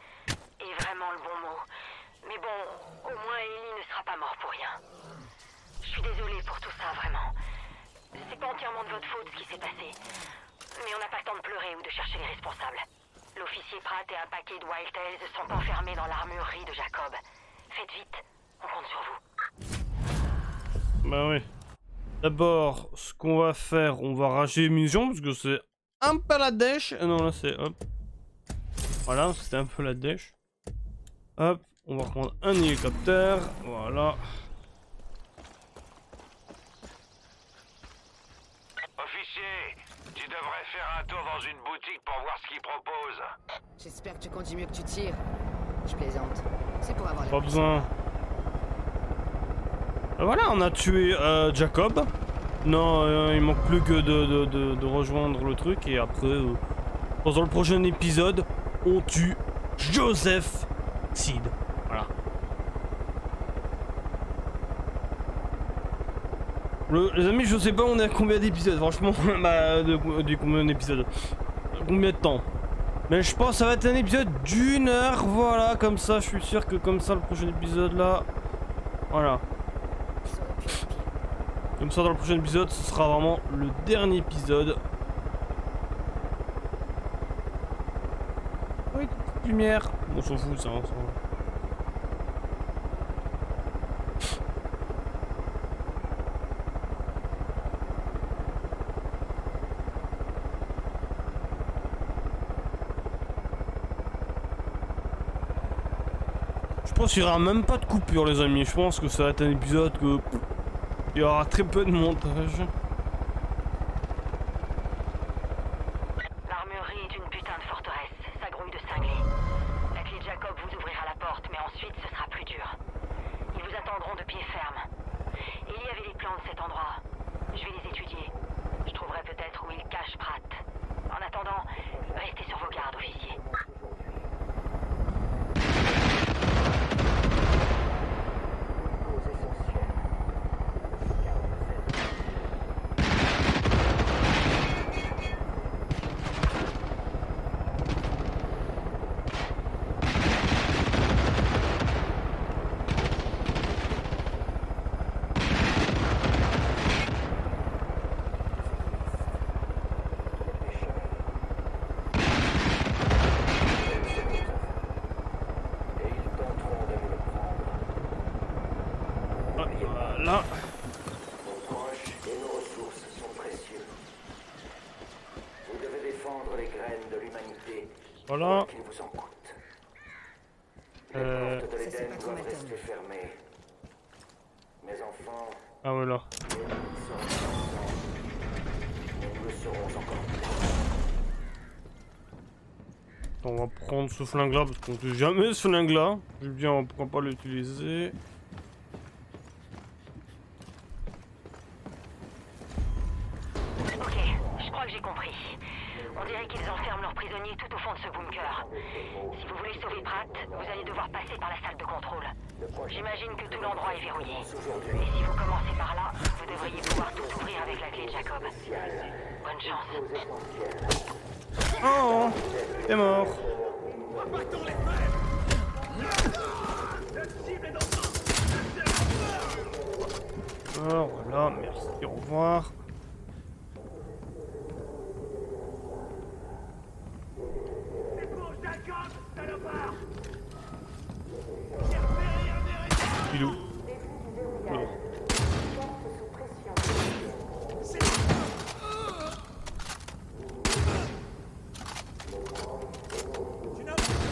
est vraiment le bon mot. Mais bon, au moins Ellie ne sera pas mort pour rien. Je suis désolée pour tout ça, vraiment. C'est pas entièrement de votre faute ce qui s'est passé. Mais on n'a pas le temps de pleurer ou de chercher les responsables. L'officier Pratt et un paquet de Wild Tales sont enfermés dans l'armurerie de Jacob. Faites vite, on compte sur vous. Bah oui. D'abord, ce qu'on va faire, on va racheter les munitions parce que c'est un peu la dèche. Non, là c'est hop. Voilà, c'était un peu la dèche. Hop, on va prendre un hélicoptère. Voilà. Officier, tu devrais faire un tour dans une boutique pour voir ce qu'ils proposent. J'espère que tu comptes mieux que tu tires. Je plaisante. C'est pour avoir Pas besoin. Voilà, on a tué Jacob. Non, il manque plus que de rejoindre le truc. Et après, dans le prochain épisode, on tue Joseph Seed. Voilà. Les amis, je sais pas on est à combien d'épisodes. Franchement, bah, de combien d'épisodes. Combien de temps. Mais je pense que ça va être un épisode d'1 heure. Voilà, comme ça, je suis sûr que comme ça, le prochain épisode là. Voilà. Comme ça, dans le prochain épisode, ce sera vraiment le dernier épisode. Oui, petite lumière. On s'en fout, ça. On s'en fout. Je pense qu'il n'y aura même pas de coupure, les amis. Je pense que ça va être un épisode que... il y aura très peu de montage. L'armurerie est une putain de forteresse. Ça grouille de cinglés. La clé de Jacob vous ouvrira la porte, mais ensuite ce sera plus dur. Ils vous attendront de pied ferme. Il y avait des plans de cet endroit. Je vais les étudier. Je trouverai peut-être où ils cachent Pratt. En attendant, restez sur vos gardes, officier. Là. Nos proches et nos ressources sont précieux. Vous devez défendre les graines de l'humanité. Voilà. Qu'il vous en coûte. Les portes de l'Éden doivent rester fermées. Mes enfants. Ah voilà. Nous le serons encore plus. On va prendre ce flingue là parce qu'on ne sait jamais ce flingue là. Je dis bien, pourquoi pas l'utiliser. Ok, je crois que j'ai compris. On dirait qu'ils enferment leurs prisonniers tout au fond de ce bunker. Si vous voulez sauver Pratt, vous allez devoir passer par la salle de contrôle. J'imagine que tout l'endroit est verrouillé. Et si vous commencez par là, vous devriez pouvoir tout ouvrir avec la clé de Jacob. Bonne chance. Oh, t'es mort. Alors voilà, merci, au revoir. Pilou. Oh.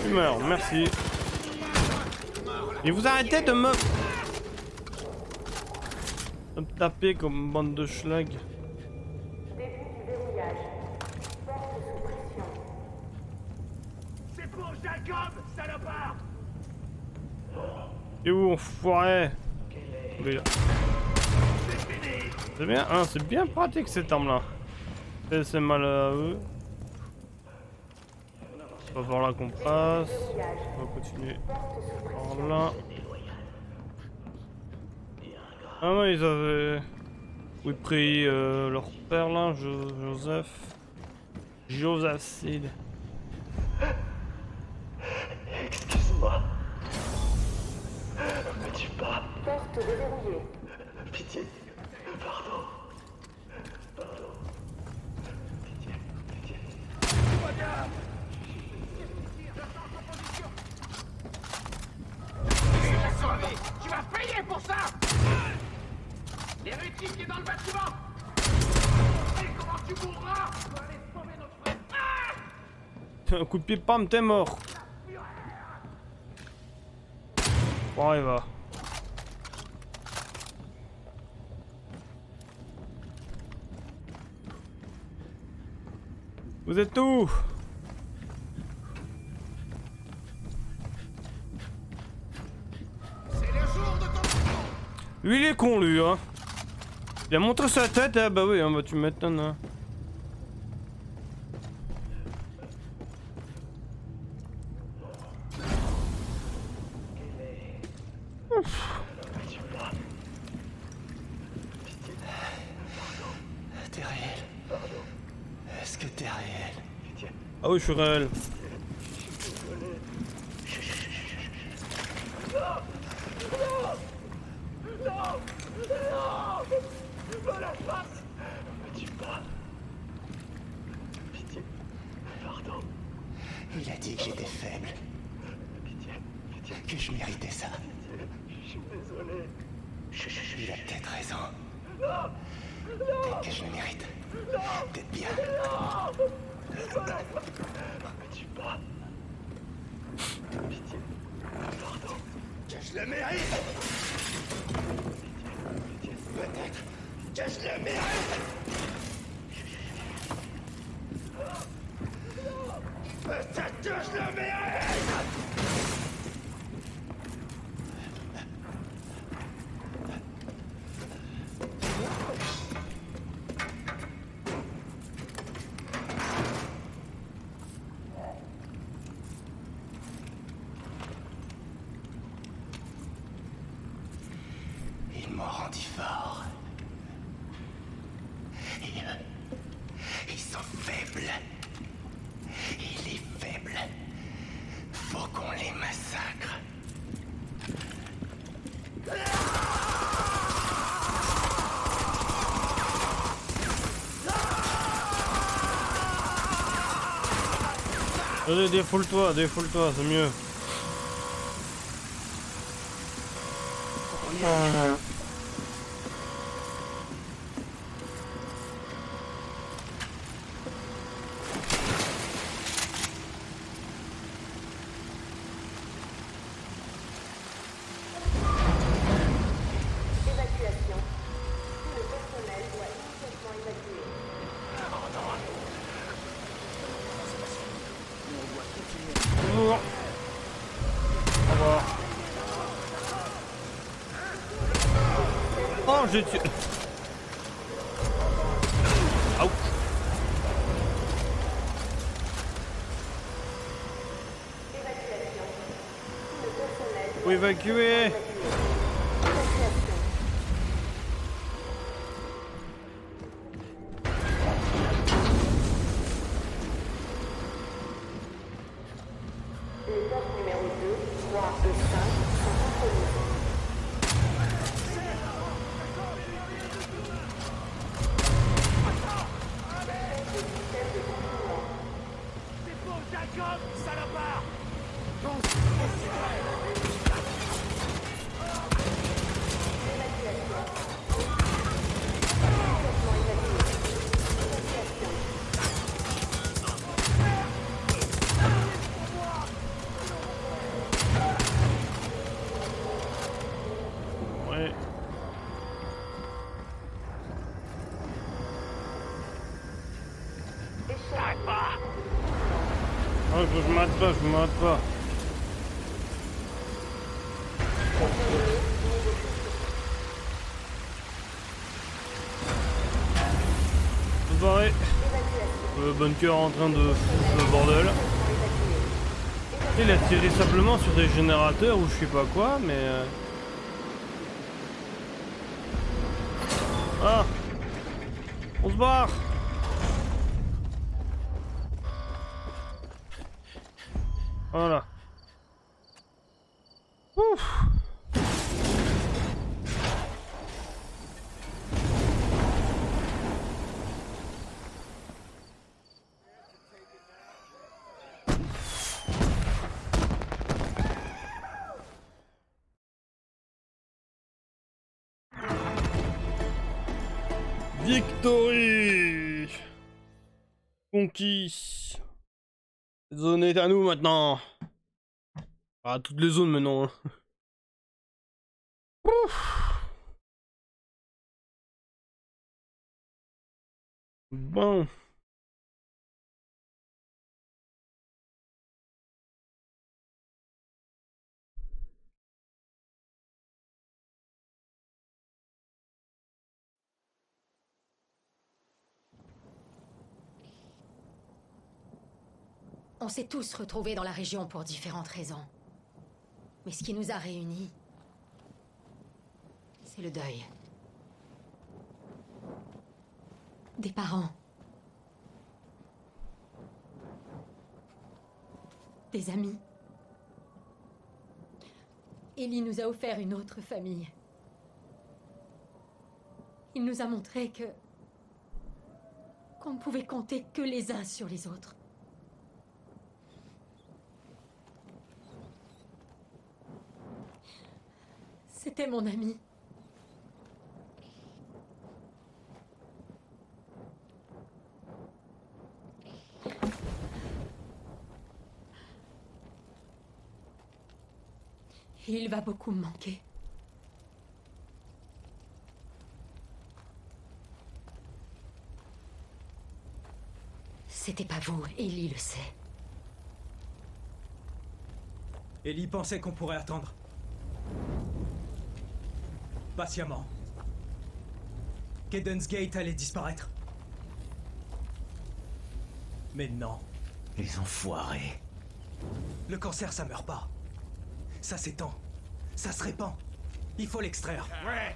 Tu meurs, merci. Et vous arrêtez de me taper comme bande de schlag. Jacob, salopard! Et où, enfoiré? Oui, là. C'est bien, hein, c'est bien pratique cette arme là. C'est mal à eux. C'est pas par là qu'on passe. On va continuer par là. Ah ouais, ils avaient... Oui, pris leur père là, Joseph. Joseph Seed. Excuse-moi. Ne me tue pas. Porte déverrouillée. Pitié. Pardon. Pardon. Pitié. Pitié. Tu vas payer pour ça! L'hérétique qui est dans le bâtiment! Et comment tu mourras? Tu vas aller sauver notre frère! Un coup de pied, pam, t'es mort. Bon, il va. Vous êtes où? Lui il est con lui hein. Il a montré sa tête, ah bah oui, hein, bah tu m'étonnes hein. T'es réel. Est-ce que t'es réel? Ah oui je suis réel. Il a dit que j'étais faible. Que je méritais ça. Je suis désolé. Il a peut-être raison. Peut-être que je le mérite. Peut-être bien. Me tue pas. Pitié. Pardon. Que je le mérite. Pitié. Peut-être que je le mérite. Peut-être que je le mérite! Ils m'ont rendu fort. Et eux, ils sont faibles. Et les faibles, faut qu'on les massacre. Allez, défoule-toi, c'est mieux. Bonjour. Au revoir. Oh, j'ai tué. Ouch. Faut évacuer. Jacob, salopard! Ouais. T'arrêtes pas! Oh, je m'arrête pas, je m'arrête pas. Barré. Le bunker en train de foutre le bordel. Il a tiré simplement sur des générateurs ou je sais pas quoi, mais... Ah! On se barre! Voilà. Ouf! Victory! Conquis! La zone est à nous maintenant! Ah, toutes les zones maintenant. Ouf. Bon. On s'est tous retrouvés dans la région pour différentes raisons. Mais ce qui nous a réunis, c'est le deuil. Des parents. Des amis. Ellie nous a offert une autre famille. Il nous a montré qu'on ne pouvait compter que les uns sur les autres. C'était mon ami. Et il va beaucoup me manquer. C'était pas vous, Ellie le sait. Ellie pensait qu'on pourrait attendre. Patiemment. qu'Eden's Gate allait disparaître. Mais non. Les enfoirés. Le cancer, ça meurt pas. Ça s'étend. Ça se répand. Il faut l'extraire. Ouais.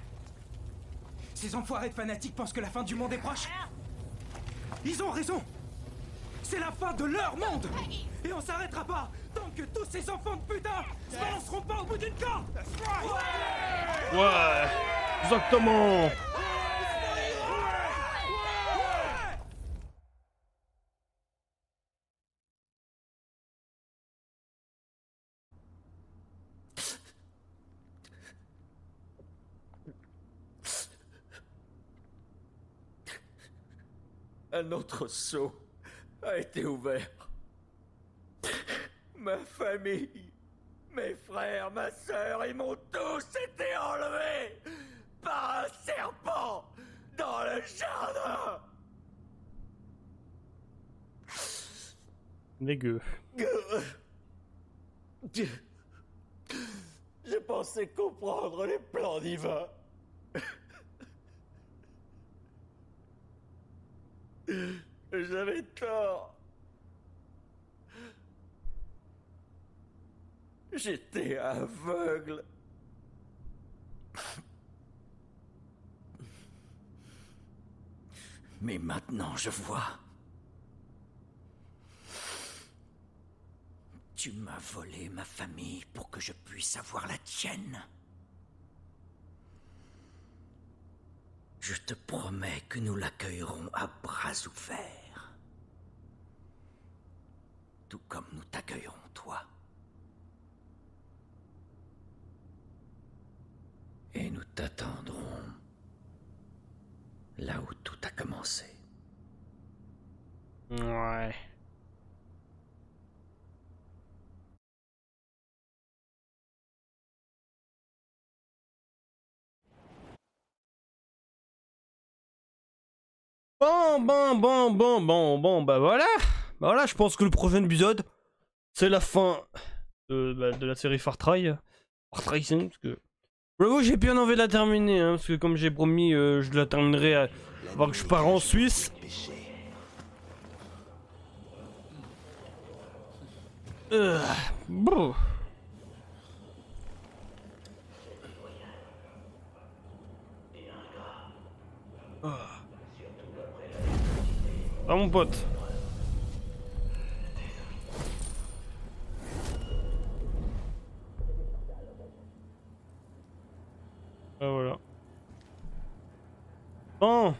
Ces enfoirés de fanatiques pensent que la fin du monde est proche. Ils ont raison. C'est la fin de leur monde. Et on s'arrêtera pas tant que tous ces enfants de putain se balanceront pas au bout d'une corde. Ouais. Exactement. Un autre sceau a été ouvert. Ma famille, mes frères, ma sœur, ils m'ont tous été enlevés par un serpent dans le jardin. Dégueu. Je pensais comprendre les plans divins. J'avais tort. J'étais aveugle. Mais maintenant je vois. Tu m'as volé ma famille pour que je puisse avoir la tienne. Je te promets que nous l'accueillerons à bras ouverts. Tout comme nous t'accueillerons, toi. Et nous t'attendrons là où tout a commencé. Ouais. Bon, bah voilà. Bah voilà, je pense que le prochain épisode, c'est la fin de la série Far Cry 5, parce que j'avoue j'ai bien envie de la terminer, hein, parce que comme j'ai promis, je la terminerai avant que je pars en Suisse. Bon. Ah mon pote. Ah voilà. Bon.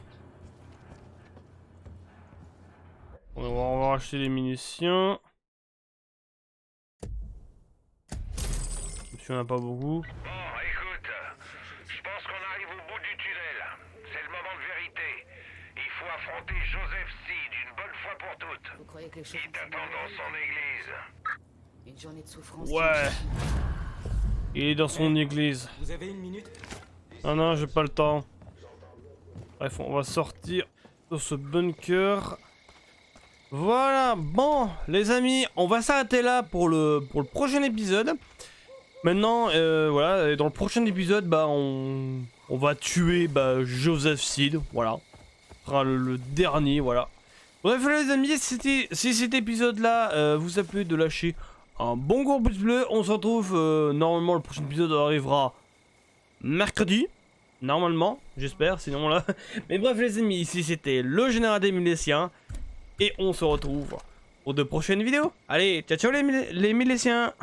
On va racheter les munitions. Si on n'a pas beaucoup. Bon, écoute, je pense qu'on arrive au bout du tunnel. C'est le moment de vérité. Il faut affronter Joseph Seed une bonne fois pour toutes. Vous croyez que les choses Il t'attend dans son église. Une journée de souffrance. Ouais. Il est dans son église. Vous avez une minute? Ah non, j'ai pas le temps. Bref, on va sortir de ce bunker. Voilà, bon, les amis, on va s'arrêter là pour le prochain épisode. Maintenant, voilà, et dans le prochain épisode, bah, on va tuer Joseph Seed, voilà. Ce sera le dernier, voilà. Bref, les amis, si cet épisode-là vous a plu, de lâcher un bon gros pouce bleu. On se retrouve, normalement, le prochain épisode arrivera mercredi. Normalement, j'espère, sinon là. Mais bref, les amis, ici c'était le général des Milésiens. Et on se retrouve pour de prochaines vidéos. Allez, ciao ciao les Milésiens.